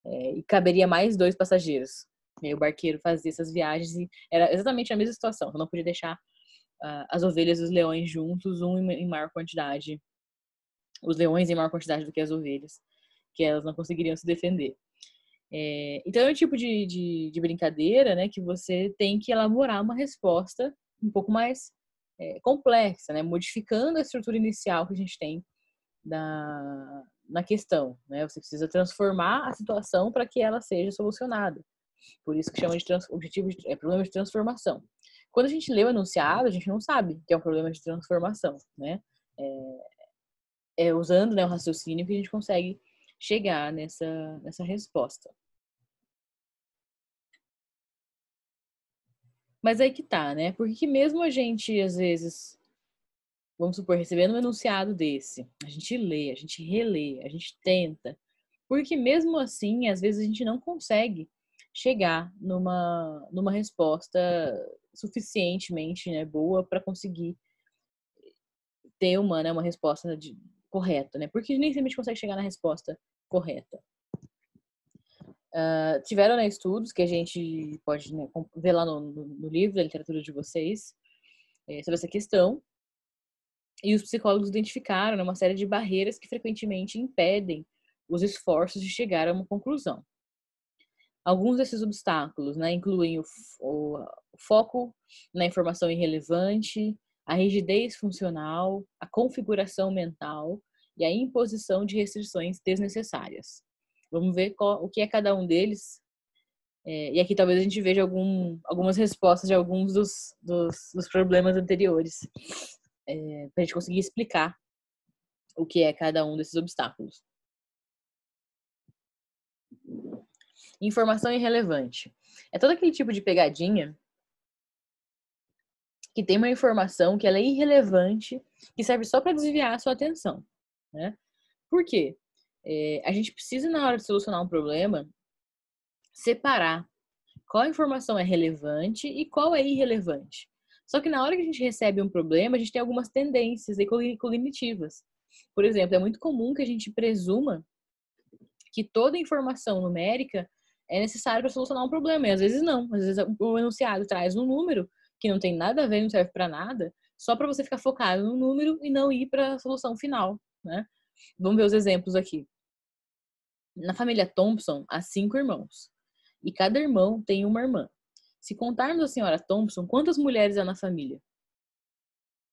E caberia mais 2 passageiros. E aí o barqueiro fazia essas viagens e era exatamente a mesma situação. Você não podia deixar as ovelhas e os leões juntos, em maior quantidade. Os leões em maior quantidade do que as ovelhas, que elas não conseguiriam se defender. Então é um tipo de brincadeira, né, que você tem que elaborar uma resposta um pouco mais complexa, né, modificando a estrutura inicial que a gente tem na questão, né? Você precisa transformar a situação para que ela seja solucionada. Por isso que chama de problema de transformação. Quando a gente lê o enunciado, a gente não sabe que é um problema de transformação, né? Usando, né, o raciocínio que a gente consegue chegar nessa resposta. Mas aí que tá, né? Porque mesmo a gente, às vezes, vamos supor, recebendo um enunciado desse, a gente lê, a gente relê, a gente tenta, porque mesmo assim, às vezes a gente não consegue chegar numa resposta suficientemente, né, boa para conseguir ter uma resposta correta, né? Porque nem sempre a gente consegue chegar na resposta correta. Tiveram, né, estudos que a gente pode, né, ver lá no livro da literatura de vocês sobre essa questão. E os psicólogos identificaram, né, uma série de barreiras que frequentemente impedem os esforços de chegar a uma conclusão. Alguns desses obstáculos, né, incluem o foco na informação irrelevante, a rigidez funcional, a configuração mental e a imposição de restrições desnecessárias. Vamos ver o que é cada um deles. E aqui talvez a gente veja algumas respostas de alguns dos problemas anteriores, para a gente conseguir explicar o que é cada um desses obstáculos. Informação irrelevante. É todo aquele tipo de pegadinha que tem uma informação que ela é irrelevante, que serve só para desviar a sua atenção, né? Por quê? A gente precisa, na hora de solucionar um problema, separar qual informação é relevante e qual é irrelevante. Só que na hora que a gente recebe um problema, a gente tem algumas tendências cognitivas. Por exemplo, é muito comum que a gente presuma que toda informação numérica é necessária para solucionar um problema, e às vezes não. Às vezes o enunciado traz um número que não tem nada a ver, não serve para nada, só para você ficar focado no número e não ir para a solução final, né? Vamos ver os exemplos aqui. Na família Thompson, há 5 irmãos, e cada irmão tem uma irmã. Se contarmos a senhora Thompson, quantas mulheres há na família?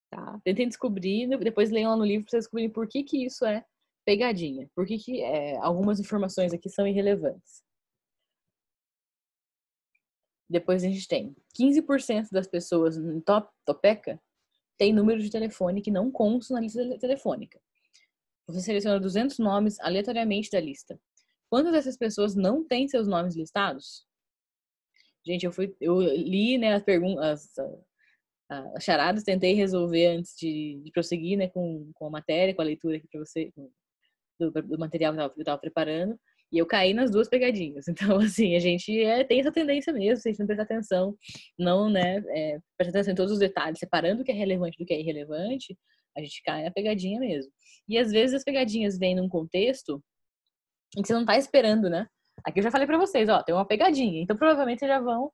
Tá? Tentem descobrir, depois leiam lá no livro para vocês descobrirem por que isso é pegadinha, por que algumas informações aqui são irrelevantes. Depois a gente tem 15% das pessoas em Topeka tem número de telefone que não constam na lista telefônica. Você seleciona 200 nomes aleatoriamente da lista. Quantas dessas pessoas não têm seus nomes listados? Gente, eu li, né, as charadas, tentei resolver antes de prosseguir, né, com a matéria, com a leitura aqui para você, do material que eu estava preparando. E eu caí nas duas pegadinhas. Então, assim, a gente tem essa tendência mesmo, se a gente não prestar atenção, não, né, prestar atenção em todos os detalhes, separando o que é relevante do que é irrelevante, a gente cai na pegadinha mesmo. E às vezes as pegadinhas vêm num contexto em que você não tá esperando, né? Aqui eu já falei pra vocês, ó, tem uma pegadinha. Então, provavelmente vocês já vão...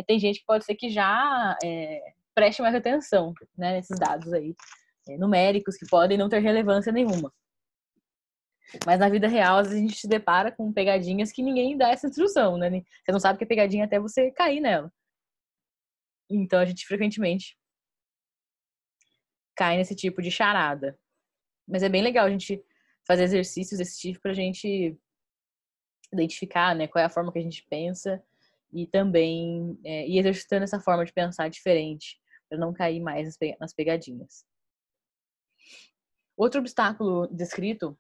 tem gente que pode ser que já preste mais atenção, né, nesses dados aí, numéricos, que podem não ter relevância nenhuma. Mas na vida real, às vezes a gente se depara com pegadinhas que ninguém dá essa instrução, né? Você não sabe que é pegadinha até você cair nela. Então a gente frequentemente cai nesse tipo de charada. Mas é bem legal a gente fazer exercícios desse tipo pra gente identificar, né, qual é a forma que a gente pensa e também ir exercitando essa forma de pensar diferente para não cair mais nas pegadinhas. Outro obstáculo descrito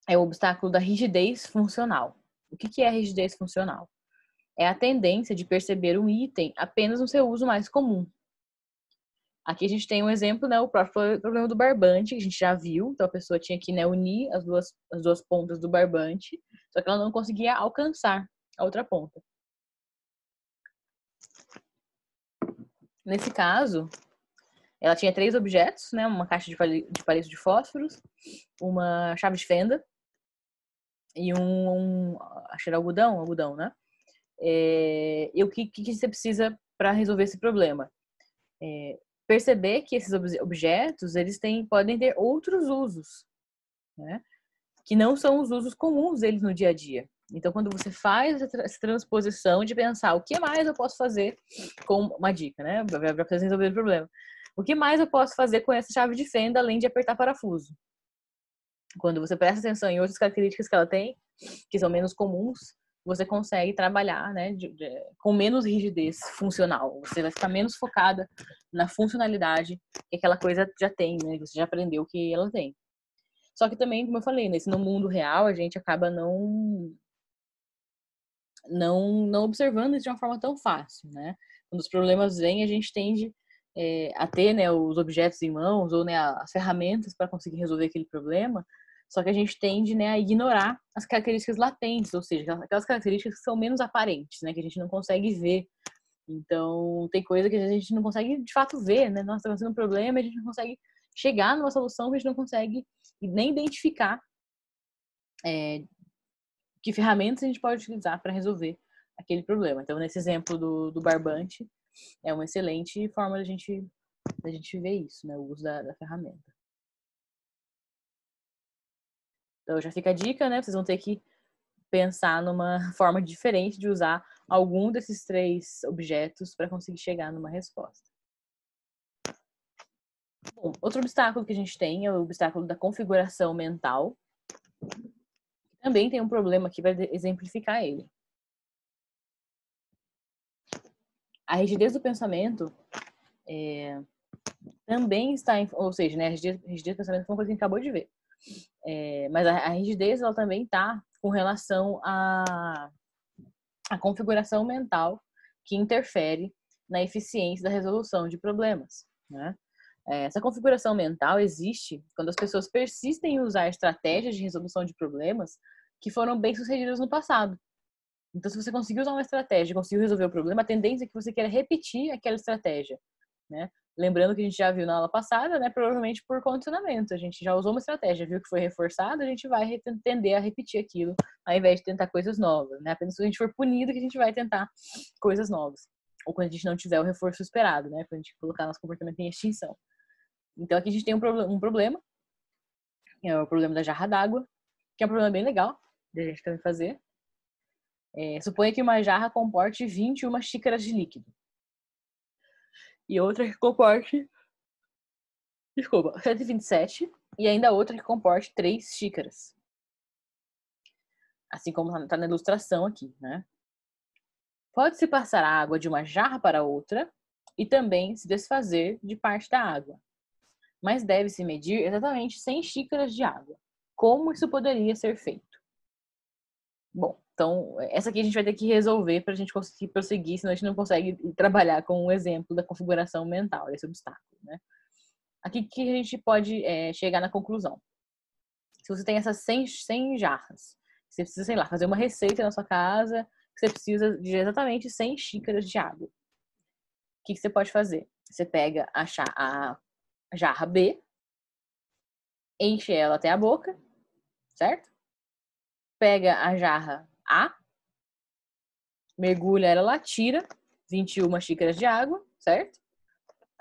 é o obstáculo da rigidez funcional. O que é a rigidez funcional? É a tendência de perceber um item apenas no seu uso mais comum. Aqui a gente tem um exemplo, né, o próprio problema do barbante, que a gente já viu. Então a pessoa tinha que, né, unir as duas pontas do barbante, só que ela não conseguia alcançar a outra ponta. Nesse caso, ela tinha 3 objetos, né, uma caixa de palito de fósforos, uma chave de fenda e acho que era algodão, né? E o que você precisa para resolver esse problema? Perceber que esses objetos eles podem ter outros usos, né? Que não são os usos comuns deles no dia a dia. Então, quando você faz essa transposição de pensar o que mais eu posso fazer com uma dica, né? Para resolver o problema. O que mais eu posso fazer com essa chave de fenda além de apertar parafuso? Quando você presta atenção em outras características que ela tem, que são menos comuns, você consegue trabalhar, né, com menos rigidez funcional. Você vai ficar menos focada na funcionalidade que aquela coisa já tem, né? Você já aprendeu que ela tem. Só que também, como eu falei, no mundo real, a gente acaba não observando isso de uma forma tão fácil, né? Quando os problemas vêm, a gente tende a ter, né, os objetos em mãos ou, né, as ferramentas para conseguir resolver aquele problema, só que a gente tende, né, a ignorar as características latentes, ou seja, aquelas características que são menos aparentes, né, que a gente não consegue ver. Então, tem coisa que a gente não consegue, de fato, ver, né? Nossa, tá acontecendo um problema e a gente não consegue chegar numa solução que a gente não consegue nem identificar que ferramentas a gente pode utilizar para resolver aquele problema. Então, nesse exemplo do barbante, é uma excelente forma da gente ver isso, né? O uso da ferramenta. Então, já fica a dica, né? Vocês vão ter que pensar numa forma diferente de usar algum desses 3 objetos para conseguir chegar numa resposta. Bom, outro obstáculo que a gente tem é o obstáculo da configuração mental. Também tem um problema aqui para exemplificar ele. A rigidez do pensamento também está, ou seja, né, a rigidez do pensamento foi uma coisa que a gente acabou de ver. Mas a rigidez ela também está com relação à configuração mental que interfere na eficiência da resolução de problemas, né? Essa configuração mental existe quando as pessoas persistem em usar estratégias de resolução de problemas que foram bem sucedidas no passado. Então, se você conseguiu usar uma estratégia, conseguiu resolver o problema, a tendência é que você queira repetir aquela estratégia, né? Lembrando que a gente já viu na aula passada, né? Provavelmente por condicionamento. A gente já usou uma estratégia, viu que foi reforçada, a gente vai tender a repetir aquilo, ao invés de tentar coisas novas, né? Apenas se a gente for punido que a gente vai tentar coisas novas. Ou quando a gente não tiver o reforço esperado, né? Quando a gente colocar nosso comportamento em extinção. Então, aqui a gente tem um problema, que é o problema da jarra d'água, que é um problema bem legal de a gente também fazer. Suponha que uma jarra comporte 21 xícaras de líquido. E outra que comporte, 127. E ainda outra que comporte 3 xícaras. Assim como está na ilustração aqui, né? Pode-se passar a água de uma jarra para outra e também se desfazer de parte da água. Mas deve-se medir exatamente 100 xícaras de água. Como isso poderia ser feito? Bom, então, essa aqui a gente vai ter que resolver para a gente conseguir prosseguir, senão a gente não consegue trabalhar com um exemplo da configuração mental, desse obstáculo, né? Aqui que a gente pode chegar na conclusão. Se você tem essas 100 jarras, Você precisa, sei lá, fazer uma receita na sua casa, que você precisa de exatamente 100 xícaras de água. O que você pode fazer? Você pega a jarra B, enche ela até a boca, certo? Pega a jarra A, mergulha ela lá, tira 21 xícaras de água, certo?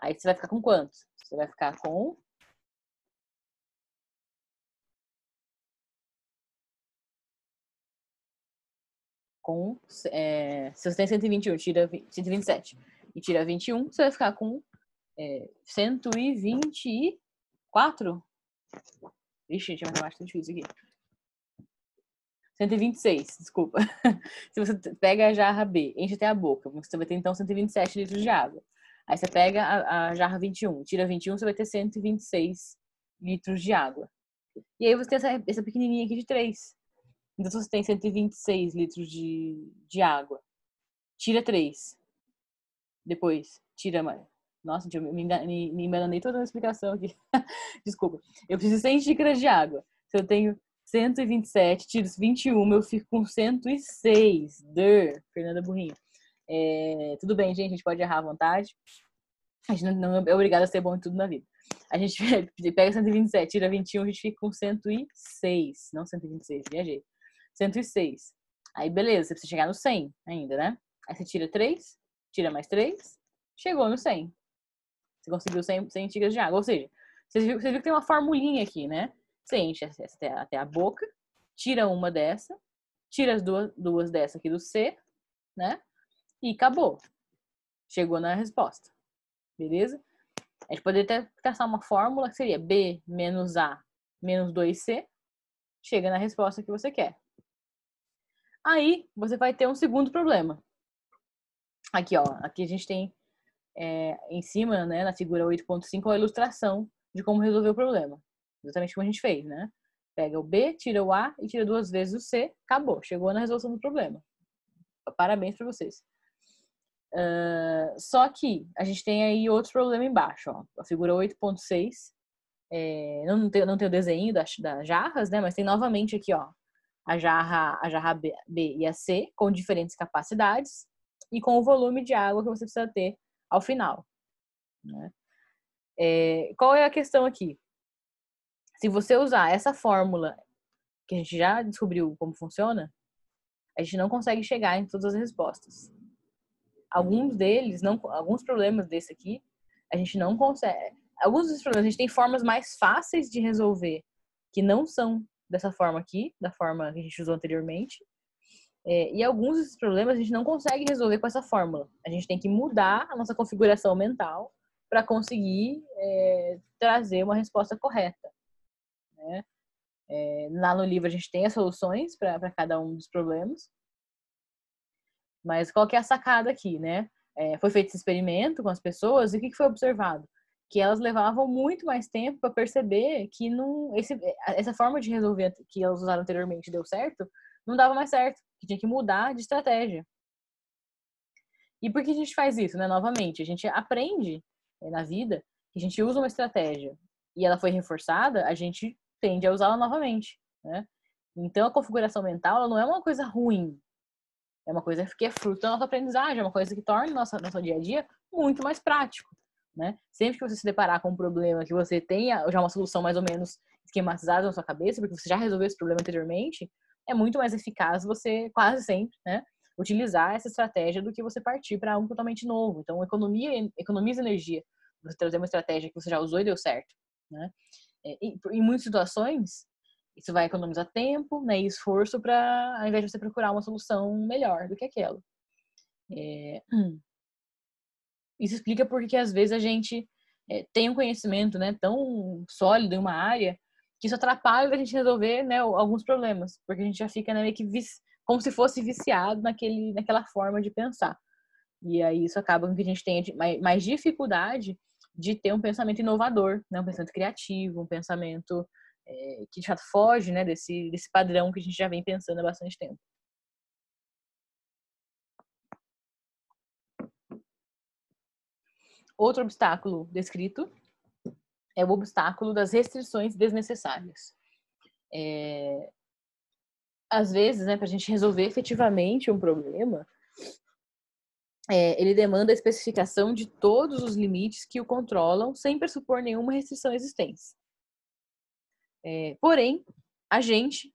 Aí você vai ficar com quantos? Você vai ficar com se você tem 121, tira 127 e tira 21, você vai ficar com 124? Ixi, gente, a matemática tá difícil aqui. 126, desculpa. Se você pega a jarra B, enche até a boca, você vai ter então 127 litros de água. Aí você pega a jarra 21, tira 21, você vai ter 126 litros de água. E aí você tem essa pequenininha aqui de 3. Então você tem 126 litros de água. Tira 3. Depois, tira mais. Nossa, eu me enganei toda a explicação aqui. Desculpa. Eu preciso de 100 xícaras de água. Se eu tenho 127, tiro 21, eu fico com 106. Fernanda Burrinho. Tudo bem, gente, a gente pode errar à vontade. A gente não é obrigado a ser bom em tudo na vida. A gente pega 127, tira 21, a gente fica com 106. Não 126, viajei. 106. Aí, beleza, você precisa chegar no 100 ainda, né? Aí você tira 3, tira mais 3, chegou no 100. Você conseguiu 100 xícaras de água. Ou seja, você viu que tem uma formulinha aqui, né? Você enche até a boca, tira uma dessa, tira as duas dessa aqui do C, né? E acabou. Chegou na resposta. Beleza? A gente poderia até traçar uma fórmula que seria B menos A menos 2C. Chega na resposta que você quer. Aí, você vai ter um segundo problema. Aqui, ó. Aqui a gente tem em cima, né, na figura 8.5, a ilustração de como resolver o problema. Exatamente como a gente fez, né? Pega o B, tira o A e tira 2 vezes o C. Acabou. Chegou na resolução do problema. Parabéns para vocês. Só que a gente tem aí outro problema embaixo, ó. A figura 8.6. Não tem o desenho das jarras, né? Mas tem novamente aqui, ó, a jarra B e a C com diferentes capacidades e com o volume de água que você precisa ter ao final, né? Qual é a questão aqui? Se você usar essa fórmula que a gente já descobriu como funciona, a gente não consegue chegar em todas as respostas. Alguns problemas desse aqui, a gente não consegue. Alguns dos problemas a gente tem formas mais fáceis de resolver que não são dessa forma aqui, da forma que a gente usou anteriormente. E alguns desses problemas a gente não consegue resolver com essa fórmula. A gente tem que mudar a nossa configuração mental para conseguir trazer uma resposta correta, né? Lá no livro a gente tem as soluções para cada um dos problemas. Mas qual que é a sacada aqui, né? Foi feito esse experimento com as pessoas e o que foi observado? Que elas levavam muito mais tempo para perceber que essa forma de resolver que elas usaram anteriormente deu certo, não dava mais certo, que tinha que mudar de estratégia. E por que a gente faz isso, né? Novamente, a gente aprende na vida que a gente usa uma estratégia e ela foi reforçada, a gente tende a usá-la novamente, né? Então, a configuração mental ela não é uma coisa ruim, é uma coisa que é fruto da nossa aprendizagem, é uma coisa que torna o nosso dia a dia muito mais prático, né? Sempre que você se deparar com um problema que você tenha já uma solução mais ou menos esquematizada na sua cabeça, porque você já resolveu esse problema anteriormente, é muito mais eficaz você, quase sempre, né, utilizar essa estratégia do que você partir para algo totalmente novo. Então, economiza energia você trazer uma estratégia que você já usou e deu certo, né? Em muitas situações, isso vai economizar tempo, né, e esforço para, ao invés de você procurar uma solução melhor do que aquela. Isso explica porque às vezes a gente tem um conhecimento, né, tão sólido em uma área que isso atrapalha a gente resolver, né, alguns problemas, porque a gente já fica, né, meio que como se fosse viciado naquela forma de pensar. E aí isso acaba com que a gente tenha mais dificuldade de ter um pensamento inovador, né, um pensamento criativo, um pensamento que de fato foge, né, desse padrão que a gente já vem pensando há bastante tempo. Outro obstáculo descrito é o obstáculo das restrições desnecessárias. às vezes, né, para a gente resolver efetivamente um problema, ele demanda a especificação de todos os limites que o controlam, sem pressupor nenhuma restrição existente. Porém, a gente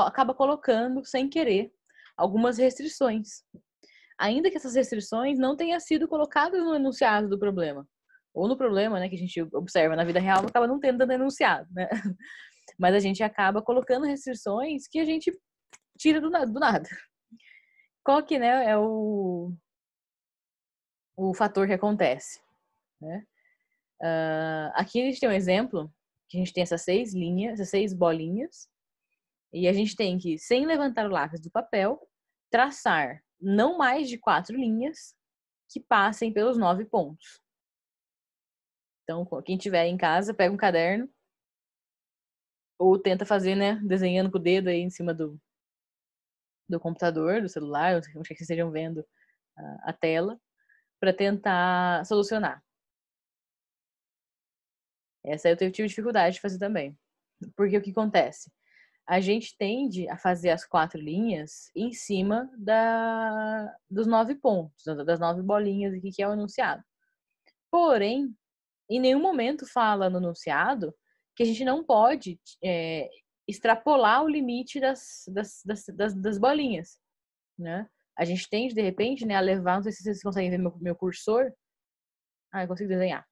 acaba colocando, sem querer, algumas restrições. Ainda que essas restrições não tenham sido colocadas no enunciado do problema. Ou no problema, né, que a gente observa na vida real, acaba não tendo tanto enunciado, né? Mas a gente acaba colocando restrições que a gente tira do nada. Qual que, né, é o fator que acontece, né? Aqui a gente tem um exemplo, que a gente tem essas 6 linhas, essas 6 bolinhas, e a gente tem que, sem levantar o lápis do papel, traçar não mais de 4 linhas que passem pelos 9 pontos. Então, quem tiver em casa, pega um caderno ou tenta fazer, né, desenhando com o dedo aí em cima do computador, do celular, onde quer que vocês estejam vendo a tela, para tentar solucionar. Essa eu tive dificuldade de fazer também. Porque o que acontece? A gente tende a fazer as 4 linhas em cima dos 9 pontos, das 9 bolinhas aqui que é o enunciado. Porém, em nenhum momento fala no enunciado que a gente não pode extrapolar o limite das bolinhas, né? A gente tende, de repente, né, a levar, não sei se vocês conseguem ver meu cursor. Eu consigo desenhar.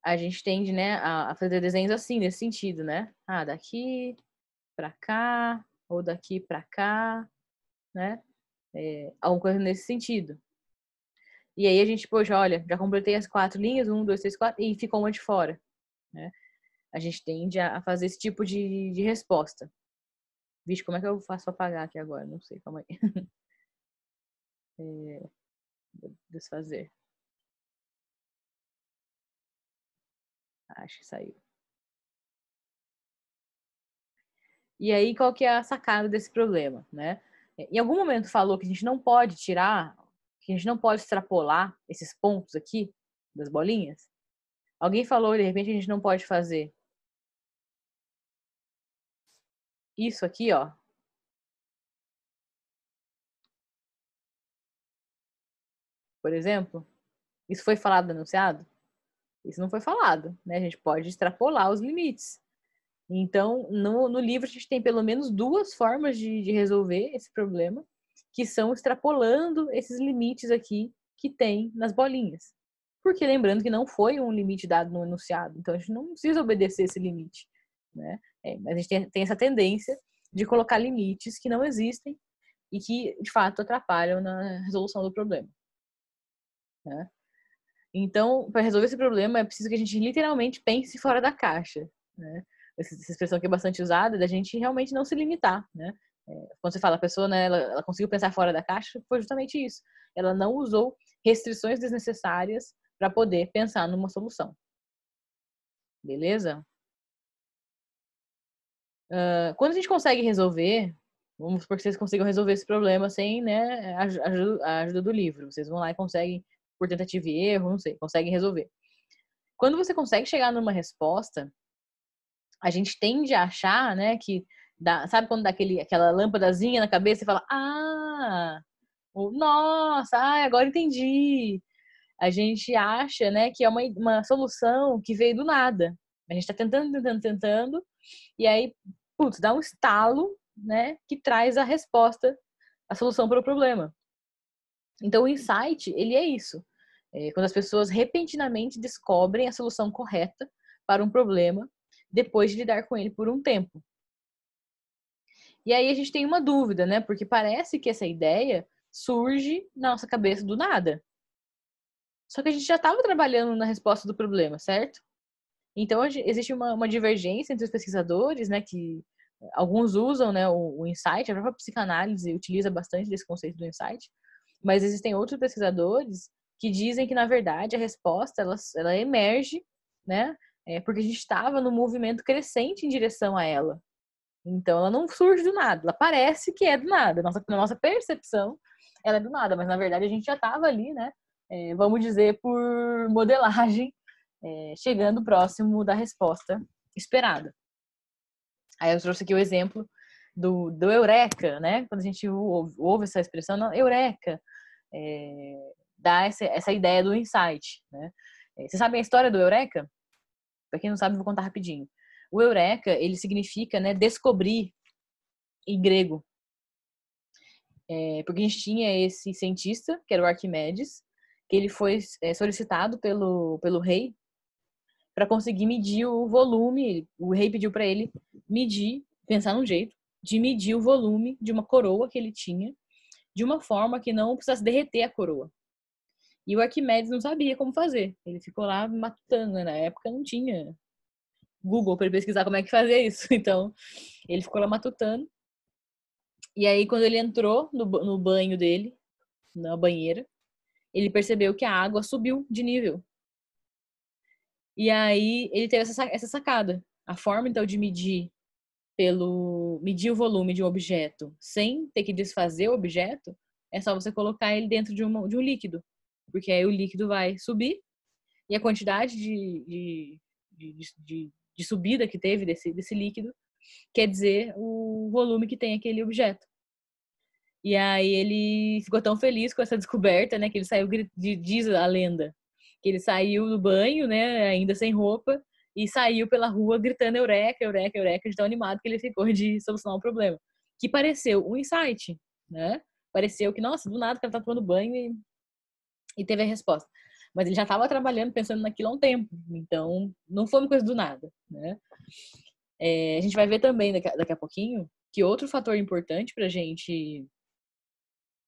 A gente tende, né, a fazer desenhos assim, nesse sentido, né? Daqui pra cá, ou daqui pra cá, né? Alguma coisa nesse sentido. E aí a gente, poxa, olha, já completei as 4 linhas, 1, 2, 3, 4, e ficou uma de fora, né? A gente tende a fazer esse tipo de resposta. Vixe, como é que eu faço pra apagar aqui agora? Não sei, calma aí. Desfazer. Acho que saiu. E aí, qual que é a sacada desse problema, né? Em algum momento falou que a gente não pode tirar, que a gente não pode extrapolar esses pontos aqui, das bolinhas? Alguém falou, de repente, a gente não pode fazer isso aqui, ó. Por exemplo, isso foi falado no enunciado? Isso não foi falado, né? A gente pode extrapolar os limites. Então, no livro, a gente tem pelo menos 2 formas de resolver esse problema, que são extrapolando esses limites aqui que tem nas bolinhas. Porque lembrando que não foi um limite dado no enunciado, então a gente não precisa obedecer esse limite, né? Mas a gente tem essa tendência de colocar limites que não existem e que, de fato, atrapalham na resolução do problema, né? Então, para resolver esse problema, é preciso que a gente literalmente pense fora da caixa, né? Essa expressão que é bastante usada, da gente realmente não se limitar, né? Quando você fala a pessoa, né, ela conseguiu pensar fora da caixa, foi justamente isso. Ela não usou restrições desnecessárias para poder pensar numa solução. Beleza? Quando a gente consegue resolver, vamos supor que vocês consigam resolver esse problema sem, né, a ajuda do livro. Vocês vão lá e conseguem, por tentativa e erro, não sei, conseguem resolver. Quando você consegue chegar numa resposta, a gente tende a achar, né, que sabe quando dá aquela lâmpadazinha na cabeça e fala, nossa, agora entendi. A gente acha, né, que é uma solução que veio do nada. A gente está tentando, e aí, putz, dá um estalo, né, que traz a resposta, a solução para o problema. Então, o insight, ele é isso. Quando as pessoas repentinamente descobrem a solução correta para um problema, depois de lidar com ele por um tempo. E aí a gente tem uma dúvida, né? Porque parece que essa ideia surge na nossa cabeça do nada. Só que a gente já estava trabalhando na resposta do problema, certo? Então existe uma divergência entre os pesquisadores, né? Que alguns usam, né, o insight, a própria psicanálise utiliza bastante desse conceito do insight, mas existem outros pesquisadores que dizem que, na verdade, a resposta ela emerge, né? Porque a gente estava no movimento crescente em direção a ela. Então, ela não surge do nada. Ela parece que é do nada. Na nossa percepção, ela é do nada. Mas, na verdade, a gente já estava ali, né? Vamos dizer, por modelagem, chegando próximo da resposta esperada. Aí eu trouxe aqui o exemplo do eureka, né? Quando a gente ouve essa expressão, não, eureka, dá essa ideia do insight, né? Você sabe a história do eureka? Para quem não sabe, eu vou contar rapidinho. O eureka, ele significa, né, descobrir em grego. Porque a gente tinha esse cientista, que era o Arquimedes, que ele foi solicitado pelo rei para conseguir medir o volume. O rei pediu para ele pensar num jeito de medir o volume de uma coroa que ele tinha, de uma forma que não precisasse derreter a coroa. E o Arquimedes não sabia como fazer. Ele ficou lá matutando, né? Na época não tinha Google para ele pesquisar como é que fazia isso. Então, ele ficou lá matutando. E aí, quando ele entrou no banho dele, na banheira, ele percebeu que a água subiu de nível. E aí, ele teve essa sacada. A forma, então, de medir o volume de um objeto sem ter que desfazer o objeto é só você colocar ele dentro de um líquido. Porque aí o líquido vai subir e a quantidade de subida que teve desse líquido quer dizer o volume que tem aquele objeto. E aí ele ficou tão feliz com essa descoberta, né, que ele saiu, diz a lenda, que ele saiu do banho, né, ainda sem roupa, e saiu pela rua gritando eureka, eureka, eureka, de tão animado que ele ficou de solucionar um problema. Que pareceu um insight, né? Pareceu que, nossa, do nada que ela tá tomando banho e teve a resposta. Mas ele já estava trabalhando, pensando naquilo há um tempo. Então, não foi uma coisa do nada, né? A gente vai ver também daqui a pouquinho que outro fator importante para a gente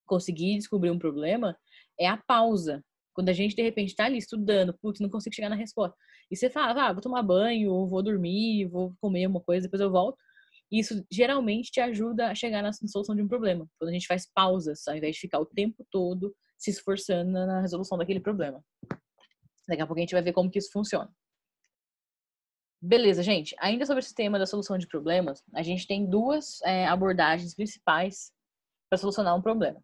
conseguir descobrir um problema é a pausa. Quando a gente, de repente, está ali estudando, putz, não consigo chegar na resposta. E você fala, vou tomar banho, vou dormir, vou comer uma coisa, depois eu volto. Isso geralmente te ajuda a chegar na solução de um problema. Quando a gente faz pausas, ao invés de ficar o tempo todo se esforçando na resolução daquele problema. Daqui a pouco a gente vai ver como que isso funciona. Beleza, gente. Ainda sobre esse tema da solução de problemas, a gente tem duas abordagens principais para solucionar um problema.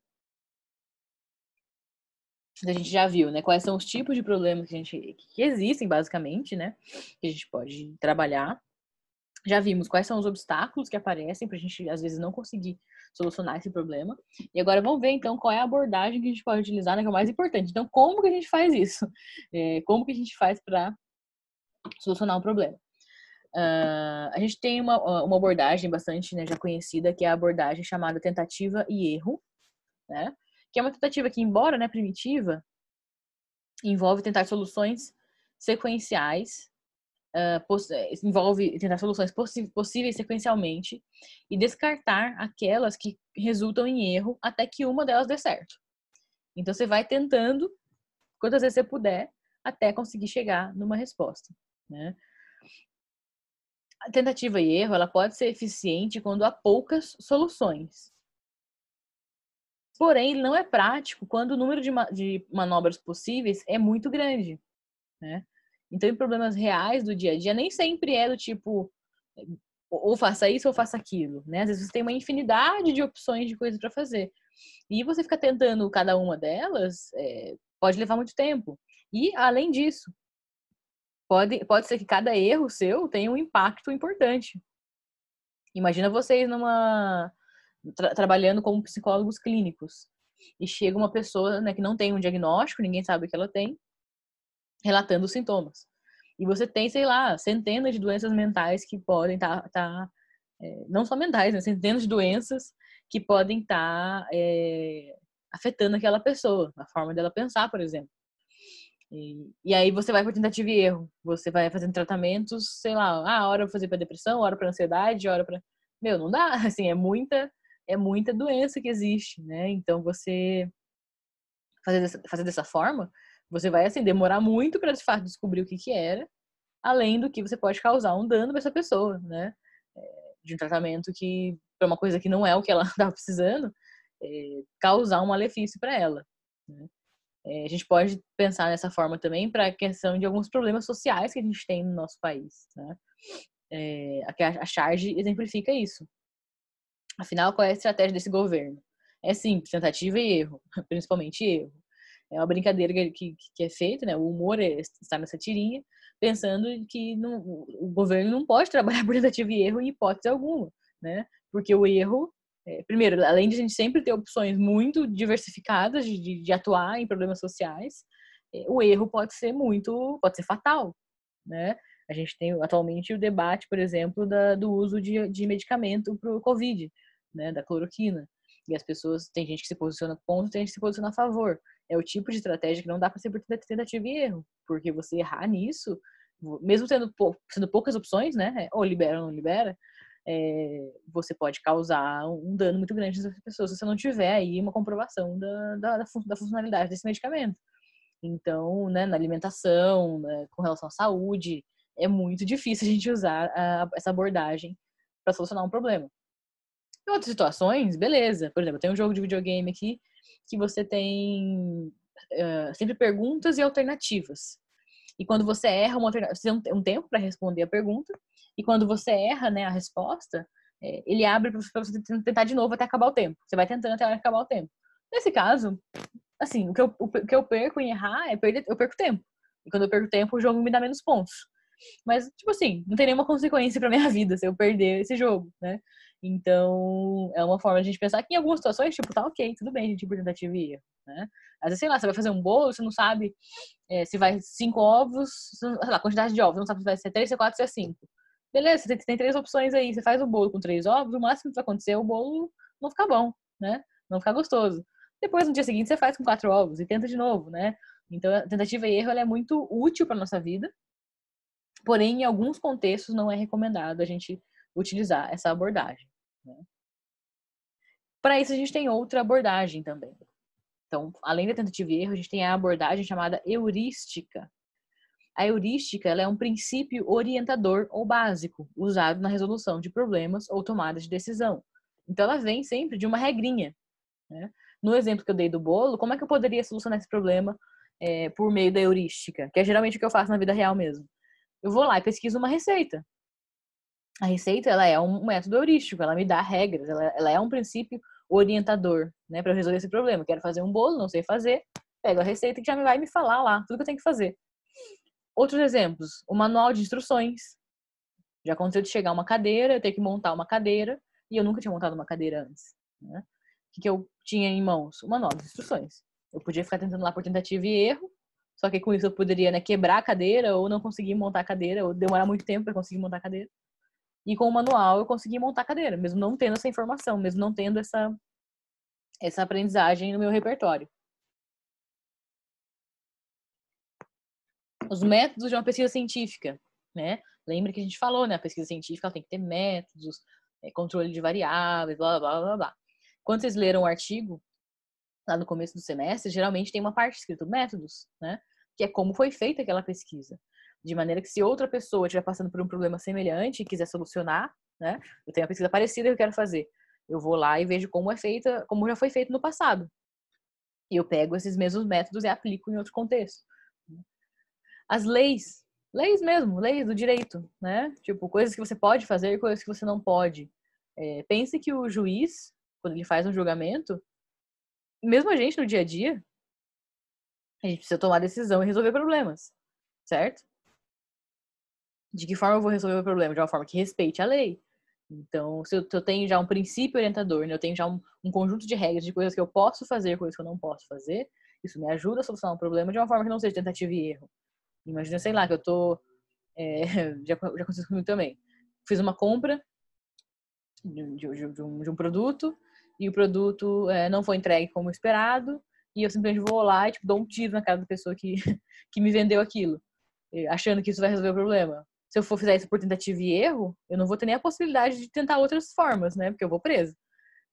A gente já viu, né? Quais são os tipos de problemas que existem, basicamente, né? Que a gente pode trabalhar. Já vimos quais são os obstáculos que aparecem para a gente, às vezes, não conseguir solucionar esse problema. E agora vamos ver, então, qual é a abordagem que a gente pode utilizar, né? Que é o mais importante. Então, como que a gente faz isso? Como que a gente faz para solucionar um problema? A gente tem uma abordagem bastante, né, já conhecida, que é a abordagem chamada tentativa e erro, né? Que é uma tentativa que, embora, né, primitiva, envolve tentar soluções sequenciais, envolve tentar soluções possíveis sequencialmente e descartar aquelas que resultam em erro até que uma delas dê certo. Então você vai tentando quantas vezes você puder até conseguir chegar numa resposta, né? A tentativa e erro, ela pode ser eficiente quando há poucas soluções. Porém, ele não é prático quando o número de manobras possíveis é muito grande, né? Então, em problemas reais do dia a dia, nem sempre é do tipo, ou faça isso ou faça aquilo, né? Às vezes você tem uma infinidade de opções de coisas para fazer. E você ficar tentando cada uma delas pode levar muito tempo. E, além disso, pode ser que cada erro seu tenha um impacto importante. Imagina vocês trabalhando como psicólogos clínicos e chega uma pessoa, né, que não tem um diagnóstico, ninguém sabe o que ela tem, relatando os sintomas. E você tem, sei lá, centenas de doenças mentais que podem estar não só mentais, né, centenas de doenças que podem estar afetando aquela pessoa, a forma dela pensar, por exemplo. E aí você vai por tentativa e erro. Você vai fazendo tratamentos, sei lá, hora pra fazer para depressão, hora para ansiedade, hora para... Meu, não dá, assim, é muita doença que existe, né? Então você fazer dessa forma, você vai, assim, demorar muito para de fato descobrir o que era, além do que você pode causar um dano para essa pessoa, né? De um tratamento que, para uma coisa que não é o que ela estava precisando, causar um malefício para ela, né? A gente pode pensar nessa forma também para a questão de alguns problemas sociais que a gente tem no nosso país, né? A Charge exemplifica isso. Afinal, qual é a estratégia desse governo? É simples, tentativa e erro, principalmente erro. É uma brincadeira que é feita, né? O humor está nessa tirinha, pensando que o governo não pode trabalhar por tentativa e erro em hipótese alguma, né? Porque o erro, primeiro, além de a gente sempre ter opções muito diversificadas de atuar em problemas sociais, o erro pode ser fatal, né? A gente tem atualmente o debate, por exemplo, do uso de medicamento para o Covid, né? Da cloroquina. E as pessoas, tem gente que se posiciona contra, tem gente que se posiciona a favor. É o tipo de estratégia que não dá para ser por tentativa e erro, porque você errar nisso, mesmo sendo poucas opções, né? Ou libera ou não libera, você pode causar um dano muito grande às pessoas se você não tiver aí uma comprovação da funcionalidade desse medicamento. Então, né, na alimentação, né, com relação à saúde, é muito difícil a gente usar essa abordagem para solucionar um problema. Em outras situações, beleza. Por exemplo, tem um jogo de videogame aqui que você tem sempre perguntas e alternativas. E quando você erra uma alternativa, você tem um tempo para responder a pergunta, e quando você erra, né, a resposta, ele abre para você tentar de novo até acabar o tempo. Você vai tentando até acabar o tempo. Nesse caso, assim, o que eu perco em errar eu perco tempo. E quando eu perco tempo, o jogo me dá menos pontos. Mas, tipo assim, não tem nenhuma consequência pra minha vida se eu perder esse jogo, né? Então, é uma forma de a gente pensar que em algumas situações, tipo, tá ok, tudo bem, a gente por tentativa e erro, né? Às vezes, sei lá, você vai fazer um bolo, você não sabe se vai 5 ovos, sei lá, quantidade de ovos, não sabe se vai ser 3, se é 4, se é 5. Beleza, você tem 3 opções aí, você faz o bolo com 3 ovos, o máximo que vai acontecer é o bolo não ficar bom, né? Não ficar gostoso. Depois, no dia seguinte, você faz com 4 ovos e tenta de novo, né? Então, a tentativa e erro ela é muito útil para nossa vida, porém, em alguns contextos, não é recomendado a gente utilizar essa abordagem, né? Para isso, a gente tem outra abordagem também. Então, além da tentativa e erro, a gente tem a abordagem chamada heurística. A heurística ela é um princípio orientador ou básico usado na resolução de problemas ou tomada de decisão. Então, ela vem sempre de uma regrinha, né? No exemplo que eu dei do bolo, como é que eu poderia solucionar esse problema por meio da heurística? Que é geralmente o que eu faço na vida real mesmo. Eu vou lá e pesquiso uma receita. A receita ela é um método heurístico, ela me dá regras, ela é um princípio orientador, né, para eu resolver esse problema. Quero fazer um bolo, não sei fazer, pego a receita que já vai me falar lá tudo que eu tenho que fazer. Outros exemplos, o manual de instruções. Já aconteceu de chegar uma cadeira, eu ter que montar uma cadeira, e eu nunca tinha montado uma cadeira antes, né? O que eu tinha em mãos? O manual de instruções. Eu podia ficar tentando lá por tentativa e erro, só que com isso eu poderia, né, quebrar a cadeira, ou não conseguir montar a cadeira, ou demorar muito tempo para conseguir montar a cadeira. E com o manual eu consegui montar a cadeira, mesmo não tendo essa informação, mesmo não tendo essa aprendizagem no meu repertório. Os métodos de uma pesquisa científica, né? Lembra que a gente falou, né? A pesquisa científica ela tem que ter métodos, controle de variáveis, blá, blá, blá, blá. Quando vocês leram o artigo, lá no começo do semestre, geralmente tem uma parte escrita métodos, né? Que é como foi feita aquela pesquisa. De maneira que se outra pessoa estiver passando por um problema semelhante e quiser solucionar, né? Eu tenho uma pesquisa parecida que eu quero fazer. Eu vou lá e vejo como é feita, como já foi feito no passado. E eu pego esses mesmos métodos e aplico em outro contexto. As leis mesmo, leis do direito, né? Tipo, coisas que você pode fazer e coisas que você não pode. Pense que o juiz, quando ele faz um julgamento, mesmo a gente no dia a dia, a gente precisa tomar decisão e resolver problemas, certo? De que forma eu vou resolver o problema? De uma forma que respeite a lei. Então, se eu tenho já um princípio orientador, né? Eu tenho já um conjunto de regras de coisas que eu posso fazer, coisas que eu não posso fazer, isso me ajuda a solucionar um problema de uma forma que não seja tentativa e erro. Imagina, sei lá, que eu tô... já aconteceu comigo também. Fiz uma compra de um produto e o produto não foi entregue como esperado e eu simplesmente vou lá e tipo, dou um tiro na cara da pessoa que, que me vendeu aquilo, achando que isso vai resolver o problema. Se eu for fizer isso por tentativa e erro, eu não vou ter nem a possibilidade de tentar outras formas, né? Porque eu vou preso.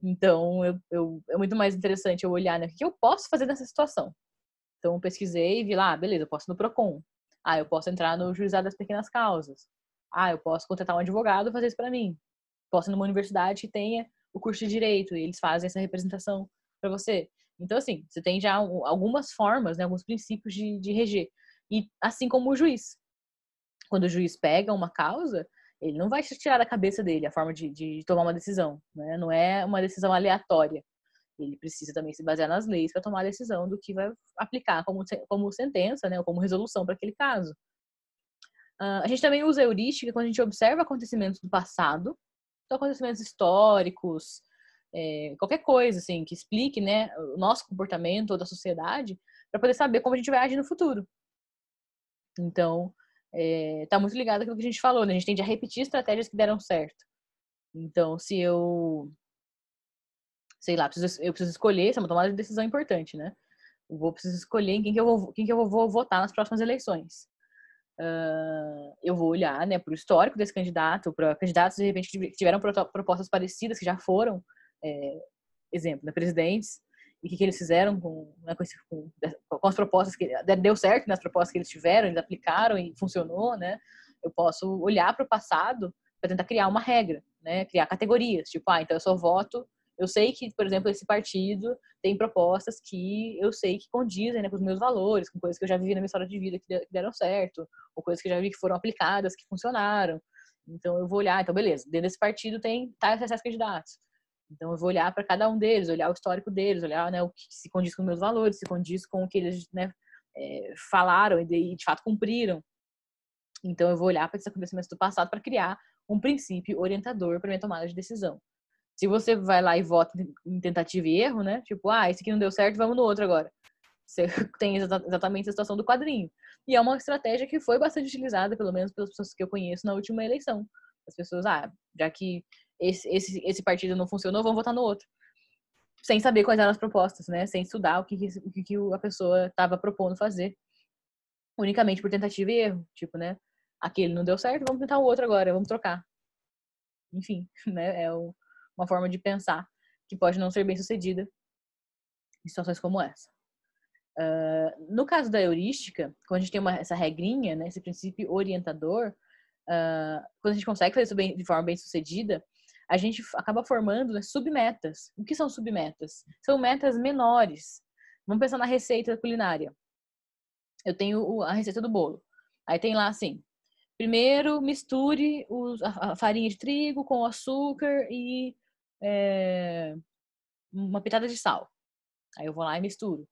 Então, é muito mais interessante eu olhar, né? O que eu posso fazer nessa situação? Então, eu pesquisei e vi lá, beleza, eu posso ir no PROCON. Ah, eu posso entrar no Juizado das Pequenas Causas. Ah, eu posso contratar um advogado e fazer isso para mim. Posso ir numa universidade que tenha o curso de Direito e eles fazem essa representação para você. Então, assim, você tem já algumas formas, né, alguns princípios de reger. E assim como o juiz. Quando o juiz pega uma causa, ele não vai tirar da cabeça dele a forma de tomar uma decisão, né? Não é uma decisão aleatória. Ele precisa também se basear nas leis para tomar a decisão do que vai aplicar como sentença, né, ou como resolução para aquele caso. A gente também usa a heurística quando a gente observa acontecimentos do passado, então acontecimentos históricos, qualquer coisa assim que explique, né, o nosso comportamento ou da sociedade, para poder saber como a gente vai agir no futuro. Então, tá muito ligado àquilo que a gente falou, né? A gente tende a repetir estratégias que deram certo. Então, se eu, sei lá, eu preciso escolher, isso é uma tomada de decisão importante, né? Preciso escolher em quem que eu vou votar nas próximas eleições. Eu vou olhar, né, para o histórico desse candidato, para candidatos de repente que tiveram propostas parecidas, que já foram, exemplo, né, presidentes, e o que eles fizeram né, com as propostas que deu certo nas propostas que eles tiveram, eles aplicaram e funcionou, né? Eu posso olhar para o passado para tentar criar uma regra, né? Criar categorias, tipo, então eu só voto. Eu sei que, por exemplo, esse partido tem propostas que eu sei que condizem, né, com os meus valores, com coisas que eu já vivi na minha história de vida que deram certo, ou coisas que eu já vi que foram aplicadas, que funcionaram. Então eu vou olhar, então beleza, dentro desse partido tem tais candidatos. Então eu vou olhar para cada um deles, olhar o histórico deles, olhar, né, o que se condiz com os meus valores, se condiz com o que eles, né, falaram e de fato cumpriram. Então eu vou olhar para esses acontecimentos do passado para criar um princípio orientador para minha tomada de decisão. Se você vai lá e vota em tentativa e erro, né? Tipo, esse aqui não deu certo, vamos no outro agora. Você tem exatamente a situação do quadrinho. E é uma estratégia que foi bastante utilizada, pelo menos pelas pessoas que eu conheço na última eleição. As pessoas, já que esse partido não funcionou, vamos votar no outro. Sem saber quais eram as propostas, né? Sem estudar o que a pessoa estava propondo fazer. Unicamente por tentativa e erro. Tipo, né? Aquele não deu certo, vamos tentar o outro agora, vamos trocar. Enfim, né? É uma forma de pensar que pode não ser bem sucedida em situações como essa. No caso da heurística, quando a gente tem essa regrinha, né, esse princípio orientador, quando a gente consegue fazer isso de forma bem sucedida, a gente acaba formando, né, submetas. O que são submetas? São metas menores. Vamos pensar na receita culinária. Eu tenho a receita do bolo. Aí tem lá assim: primeiro misture a farinha de trigo com açúcar e uma pitada de sal. Aí eu vou lá e misturo.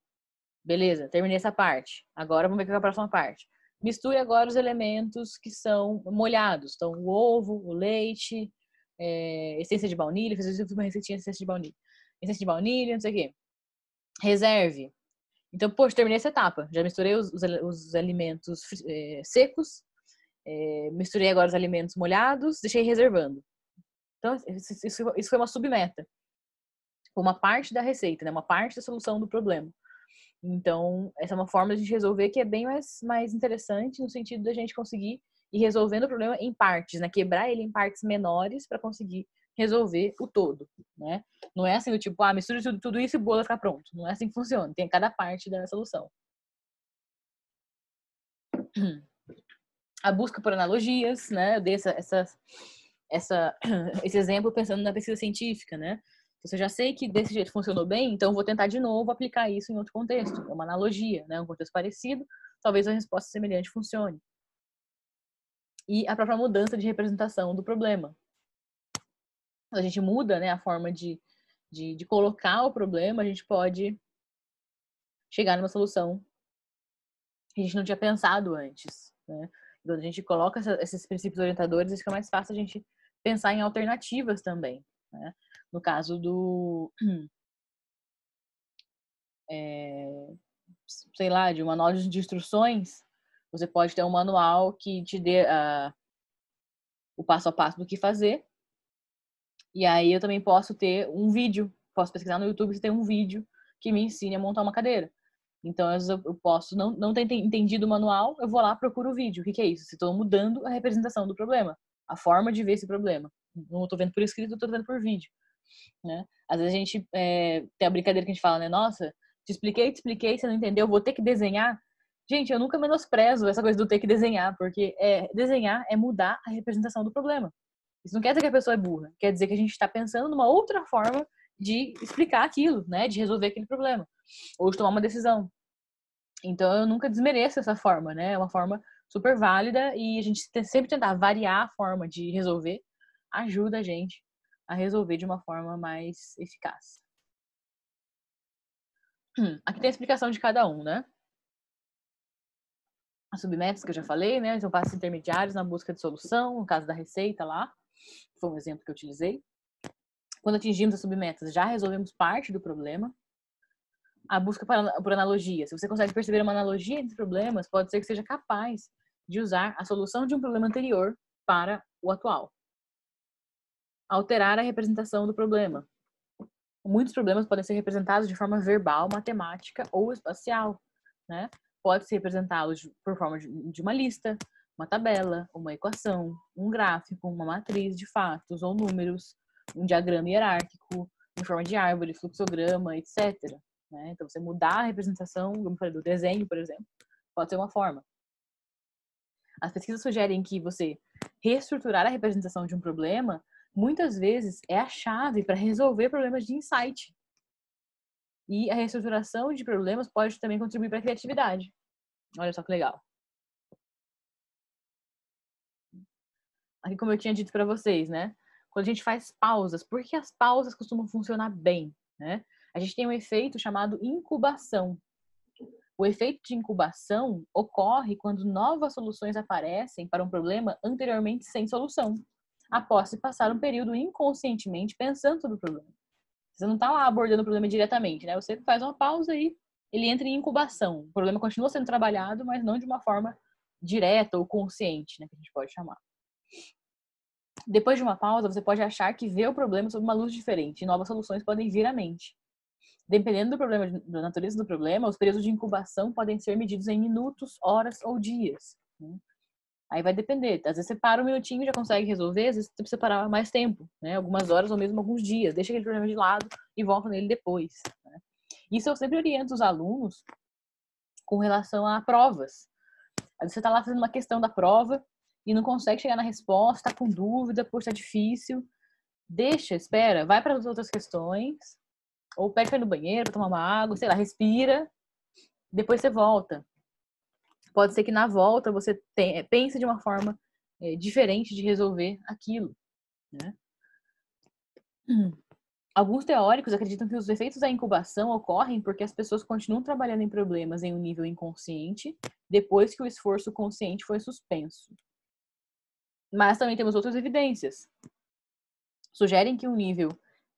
Beleza, terminei essa parte. Agora vamos ver qual é a próxima parte. Misture agora os elementos que são molhados. Então, o ovo, o leite, essência de baunilha. Fiz uma receitinha de essência de baunilha. Essência de baunilha, não sei o quê. Reserve. Então, poxa, terminei essa etapa. Já misturei os alimentos secos. Misturei agora os alimentos molhados. Deixei reservando. Então, isso foi uma submeta. Uma parte da receita, né? Uma parte da solução do problema. Então, essa é uma forma de a gente resolver que é bem mais interessante no sentido da gente conseguir ir resolvendo o problema em partes, né? Quebrar ele em partes menores para conseguir resolver o todo, né? Não é assim do tipo, mistura tudo isso e o bolo vai ficar pronto. Não é assim que funciona. Tem cada parte da solução. A busca por analogias, né? Eu dei esse exemplo pensando na pesquisa científica, né? Se eu já sei que desse jeito funcionou bem, então vou tentar de novo aplicar isso em outro contexto. É uma analogia, né? Um contexto parecido, talvez a resposta semelhante funcione. E a própria mudança de representação do problema. A gente muda, né, a forma de colocar o problema, a gente pode chegar numa solução que a gente não tinha pensado antes, né? Quando a gente coloca esses princípios orientadores, fica mais fácil a gente pensar em alternativas também, né? No caso sei lá, de um manual de instruções, você pode ter um manual que te dê o passo a passo do que fazer. E aí eu também posso ter um vídeo, posso pesquisar no YouTube se tem um vídeo que me ensine a montar uma cadeira. Então, às vezes eu posso não ter entendido o manual, eu vou lá, procuro o vídeo. O que é isso? Se estou mudando a representação do problema, a forma de ver esse problema. Não estou vendo por escrito, estou vendo por vídeo. Né? Às vezes a gente tem a brincadeira que a gente fala, né? Nossa, te expliquei, você não entendeu, vou ter que desenhar. Gente, eu nunca menosprezo essa coisa do ter que desenhar, porque desenhar é mudar a representação do problema. Isso não quer dizer que a pessoa é burra, quer dizer que a gente está pensando numa outra forma de explicar aquilo, né? De resolver aquele problema, ou de tomar uma decisão. Então eu nunca desmereço essa forma, né? É uma forma super válida e a gente sempre tentar variar a forma de resolver ajuda a gente a resolver de uma forma mais eficaz. Aqui tem a explicação de cada um, né? as submetas que eu já falei, né? São passos intermediários na busca de solução, no caso da receita lá, foi um exemplo que eu utilizei. Quando atingimos as submetas, já resolvemos parte do problema. A busca por analogia. Se você consegue perceber uma analogia entre problemas, pode ser que seja capaz de usar a solução de um problema anterior para o atual. Alterar a representação do problema. Muitos problemas podem ser representados de forma verbal, matemática ou espacial, né? Pode-se representá-los por forma de uma lista, uma tabela, uma equação, um gráfico, uma matriz de fatos ou números, um diagrama hierárquico, em forma de árvore, fluxograma, etc. Né? Então, você mudar a representação, como eu falei, do desenho, por exemplo, pode ser uma forma. As pesquisas sugerem que você reestruturar a representação de um problema, muitas vezes, é a chave para resolver problemas de insight. E a reestruturação de problemas pode também contribuir para a criatividade. Olha só que legal. Aqui, como eu tinha dito para vocês, né? Quando a gente faz pausas, por que as pausas costumam funcionar bem, né? A gente tem um efeito chamado incubação. O efeito de incubação ocorre quando novas soluções aparecem para um problema anteriormente sem solução, após se passar um período inconscientemente pensando sobre o problema. Você não está lá abordando o problema diretamente, né? Você faz uma pausa e ele entra em incubação. O problema continua sendo trabalhado, mas não de uma forma direta ou consciente, né? Que a gente pode chamar. Depois de uma pausa, você pode achar que vê o problema sob uma luz diferente e novas soluções podem vir à mente. Dependendo do problema, da natureza do problema, os períodos de incubação podem ser medidos em minutos, horas ou dias. Né? Aí vai depender. Às vezes você para um minutinho e já consegue resolver, às vezes você precisa parar mais tempo, né? Algumas horas ou mesmo alguns dias. Deixa aquele problema de lado e volta nele depois. Né? Isso eu sempre oriento os alunos com relação a provas. Às vezes você está lá fazendo uma questão da prova e não consegue chegar na resposta, está com dúvida, poxa, tá difícil. Deixa, espera, vai para as outras questões, ou pega para ir no banheiro, para tomar uma água, sei lá, respira, depois você volta. Pode ser que na volta você pense de uma forma diferente de resolver aquilo, né? Alguns teóricos acreditam que os efeitos da incubação ocorrem porque as pessoas continuam trabalhando em problemas em um nível inconsciente depois que o esforço consciente foi suspenso. Mas também temos outras evidências. Sugerem que um nível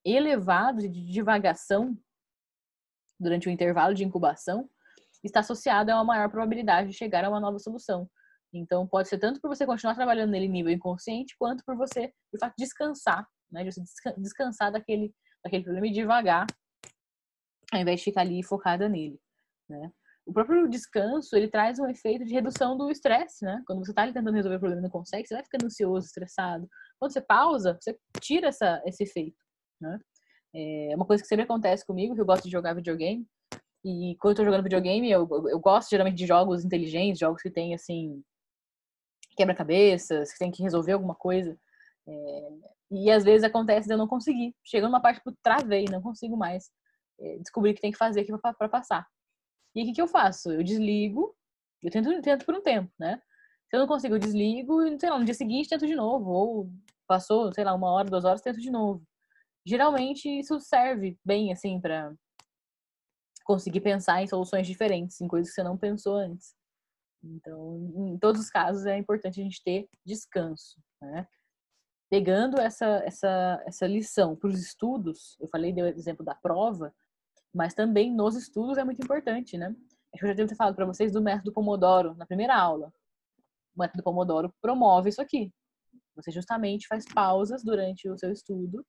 elevado de divagação durante o intervalo de incubação está associado a uma maior probabilidade de chegar a uma nova solução. Então, pode ser tanto por você continuar trabalhando nele em nível inconsciente, quanto por você, de fato, descansar, né? De você descansar daquele problema e devagar, ao invés de ficar ali focada nele, né? O próprio descanso, ele traz um efeito de redução do estresse, né? Quando você está ali tentando resolver o problema e não consegue, você vai ficando ansioso, estressado. Quando você pausa, você tira esse efeito, né? É uma coisa que sempre acontece comigo, que eu gosto de jogar videogame. E quando eu tô jogando videogame, eu gosto geralmente de jogos inteligentes, jogos que tem, assim, quebra-cabeças, que tem que resolver alguma coisa. E às vezes acontece de eu não conseguir. Chega numa parte que eu travei, não consigo mais descobrir o que tem que fazer aqui pra passar. E aí, o que eu faço? Eu desligo, eu tento por um tempo, né? Se eu não consigo, eu desligo e, sei lá, no dia seguinte tento de novo. Ou passou, sei lá, 1 hora, 2 horas, tento de novo. Geralmente isso serve bem, assim, pra conseguir pensar em soluções diferentes, em coisas que você não pensou antes. Então, em todos os casos, é importante a gente ter descanso, né? Pegando essa lição para os estudos, eu falei, dei o exemplo da prova, mas também nos estudos é muito importante, né? Acho que eu já devo ter falado para vocês do método Pomodoro na primeira aula. O método Pomodoro promove isso aqui. Você justamente faz pausas durante o seu estudo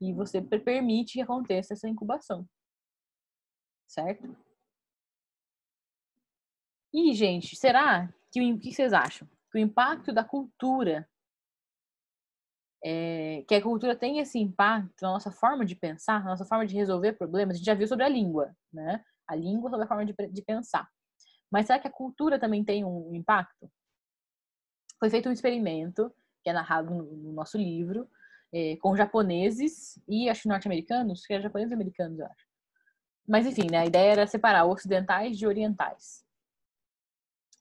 e você permite que aconteça essa incubação. Certo? E, gente, será que o que vocês acham? Que o impacto da cultura, que a cultura tem esse impacto na nossa forma de pensar, na nossa forma de resolver problemas? A gente já viu sobre a língua, né? A língua sobre a forma de pensar. Mas será que a cultura também tem um impacto? Foi feito um experimento, que é narrado no nosso livro, com japoneses e, acho, norte-americanos, que era japoneses e americanos, eu acho. Mas, enfim, né, a ideia era separar ocidentais de orientais.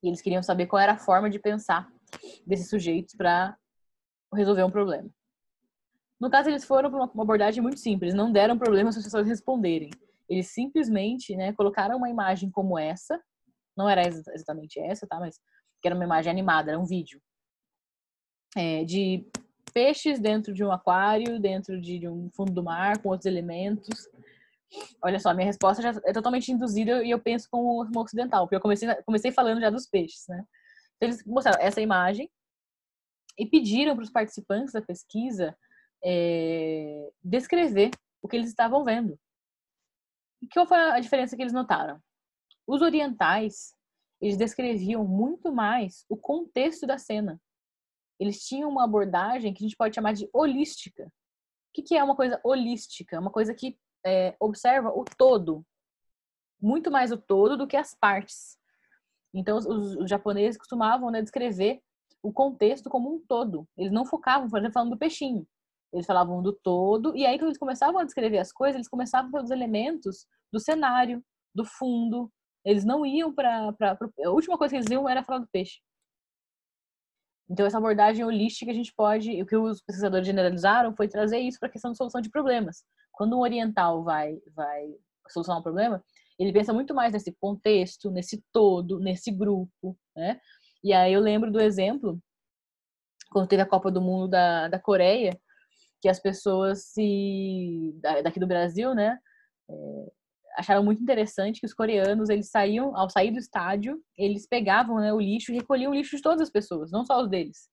E eles queriam saber qual era a forma de pensar desses sujeitos para resolver um problema. No caso, eles foram para uma abordagem muito simples, não deram problema se as pessoas responderem. Eles simplesmente, né, colocaram uma imagem como essa, não era exatamente essa, tá? Mas que era uma imagem animada, era um vídeo, de peixes dentro de um aquário, dentro de um fundo do mar, com outros elementos. Olha só, minha resposta já é totalmente induzida e eu penso como uma ocidental, porque eu comecei falando já dos peixes, né? Então, eles mostraram essa imagem e pediram para os participantes da pesquisa descrever o que eles estavam vendo. E qual foi a diferença que eles notaram? Os orientais, eles descreviam muito mais o contexto da cena. Eles tinham uma abordagem que a gente pode chamar de holística. O que é uma coisa holística? Uma coisa que observa o todo. Muito mais o todo do que as partes. Então, os japoneses costumavam, né, descrever o contexto como um todo. Eles não focavam, por exemplo, falando do peixinho. Eles falavam do todo, e aí quando eles começavam a descrever as coisas, eles começavam pelos elementos do cenário, do fundo. Eles não iam para... A última coisa que eles iam era falar do peixe. Então, essa abordagem holística, a gente pode... O que os pesquisadores generalizaram foi trazer isso para a questão de solução de problemas. Quando um oriental vai solucionar um problema, ele pensa muito mais nesse contexto, nesse todo, nesse grupo, né? E aí eu lembro do exemplo, quando teve a Copa do Mundo da Coreia, que as pessoas daqui do Brasil, né, acharam muito interessante que os coreanos, eles saíam, ao sair do estádio, eles pegavam, né, o lixo e recolhiam o lixo de todas as pessoas, não só os deles.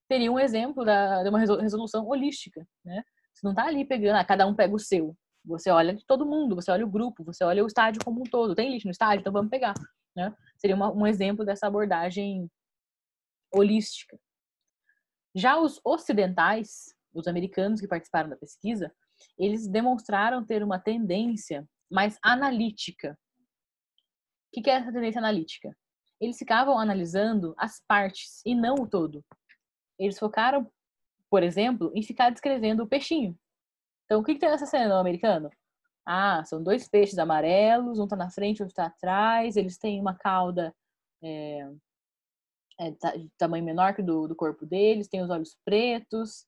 Teria um exemplo de uma resolução holística, né? Você não tá ali pegando, cada um pega o seu. Você olha de todo mundo, você olha o grupo, você olha o estádio como um todo. Tem lixo no estádio? Então vamos pegar, né? Seria um exemplo dessa abordagem holística. Já os ocidentais, os americanos que participaram da pesquisa, eles demonstraram ter uma tendência mais analítica. O que é essa tendência analítica? Eles ficavam analisando as partes e não o todo. Eles focaram, por exemplo, em ficar descrevendo o peixinho. Então, o que tem nessa cena no americano? São dois peixes amarelos, um tá na frente, outro tá atrás, eles têm uma cauda de tamanho menor que do corpo deles, tem os olhos pretos,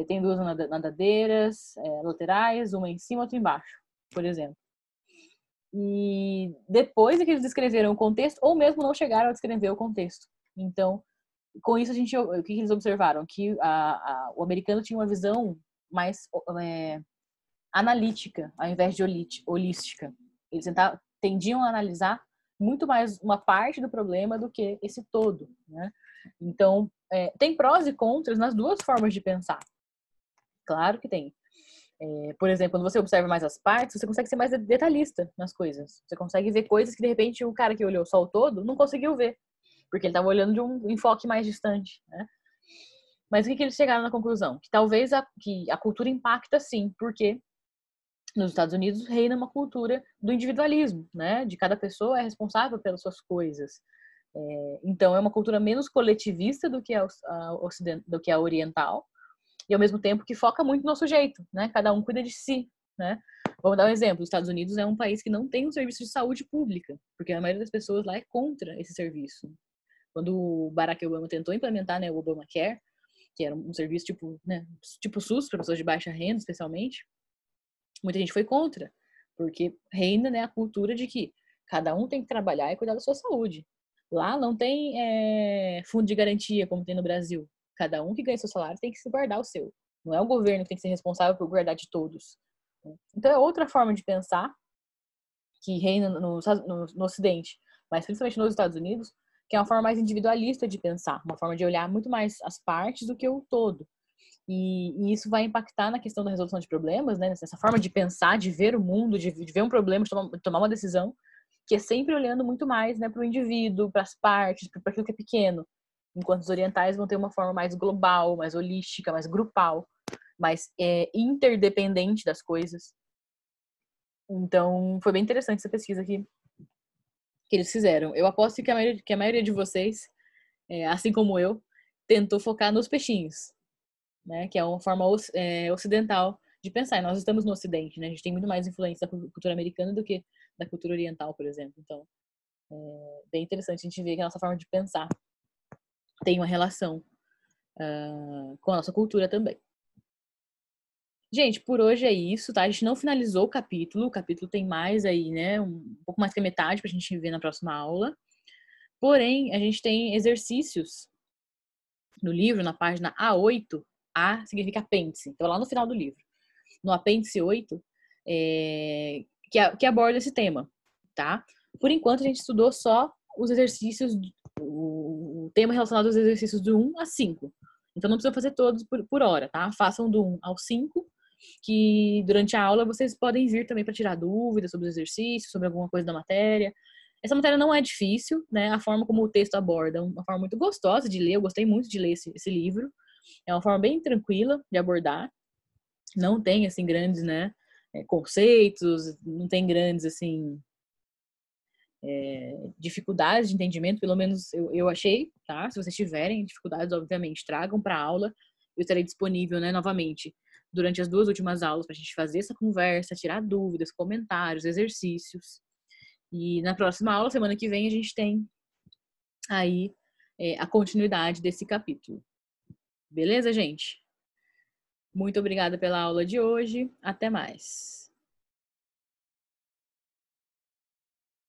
tem duas nadadeiras laterais, uma em cima, outra embaixo, por exemplo. E depois é que eles descreveram o contexto, ou mesmo não chegaram a descrever o contexto. Então, com isso, o que eles observaram? Que o americano tinha uma visão mais analítica, ao invés de holística. Eles tendiam a analisar muito mais uma parte do problema do que esse todo, né? Então, tem prós e contras nas duas formas de pensar. Claro que tem. Por exemplo, quando você observa mais as partes, você consegue ser mais detalhista nas coisas. Você consegue ver coisas que, de repente, o cara que olhou só o todo não conseguiu ver, porque ele estava olhando de um enfoque mais distante, né? Mas o que eles chegaram na conclusão? Que talvez que a cultura impacta sim, porque nos Estados Unidos reina uma cultura do individualismo, né? De cada pessoa é responsável pelas suas coisas. Então, é uma cultura menos coletivista do que a oriental, e ao mesmo tempo que foca muito no sujeito, né? Cada um cuida de si, né? Vamos dar um exemplo. Os Estados Unidos é um país que não tem um serviço de saúde pública, porque a maioria das pessoas lá é contra esse serviço. Quando o Barack Obama tentou implementar, né, o Obamacare, que era um serviço tipo SUS para pessoas de baixa renda, especialmente, muita gente foi contra, porque reina, né, a cultura de que cada um tem que trabalhar e cuidar da sua saúde. Lá não tem fundo de garantia, como tem no Brasil. Cada um que ganha seu salário tem que se guardar o seu. Não é o governo que tem que ser responsável por guardar de todos. Então é outra forma de pensar que reina no Ocidente, mas principalmente nos Estados Unidos, que é uma forma mais individualista de pensar, uma forma de olhar muito mais as partes do que o todo. E isso vai impactar na questão da resolução de problemas, né? Nessa forma de pensar, de ver o mundo, de ver um problema, de tomar uma decisão, que é sempre olhando muito mais, né, para o indivíduo, para as partes, para aquilo que é pequeno. Enquanto os orientais vão ter uma forma mais global, mais holística, mais grupal, mais interdependente das coisas. Então, foi bem interessante essa pesquisa que eles fizeram. Eu aposto que a maioria de vocês, assim como eu, tentou focar nos peixinhos, né? Que é uma forma ocidental de pensar. E nós estamos no Ocidente, né? A gente tem muito mais influência da cultura americana do que da cultura oriental, por exemplo. Então, é bem interessante a gente ver que a nossa forma de pensar tem uma relação com a nossa cultura também. Gente, por hoje é isso, tá? A gente não finalizou o capítulo tem mais aí, né? Um pouco mais que a metade pra gente ver na próxima aula. Porém, a gente tem exercícios no livro, na página A8, A significa apêndice, então lá no final do livro. No apêndice 8, que aborda esse tema, tá? Por enquanto, a gente estudou só os exercícios, o tema relacionado aos exercícios do 1 a 5. Então, não precisa fazer todos por hora, tá? Façam do 1 ao 5, que durante a aula vocês podem vir também para tirar dúvidas sobre os exercícios, sobre alguma coisa da matéria. Essa matéria não é difícil, né? A forma como o texto aborda é uma forma muito gostosa de ler. Eu gostei muito de ler esse livro. É uma forma bem tranquila de abordar. Não tem, assim, grandes, né, conceitos, não tem grandes, assim, dificuldades de entendimento, pelo menos eu achei, tá? Se vocês tiverem dificuldades, obviamente, tragam para a aula. Eu estarei disponível, né, novamente, durante as 2 últimas aulas para a gente fazer essa conversa, tirar dúvidas, comentários, exercícios. E na próxima aula, semana que vem, a gente tem aí a continuidade desse capítulo. Beleza, gente? Muito obrigada pela aula de hoje. Até mais.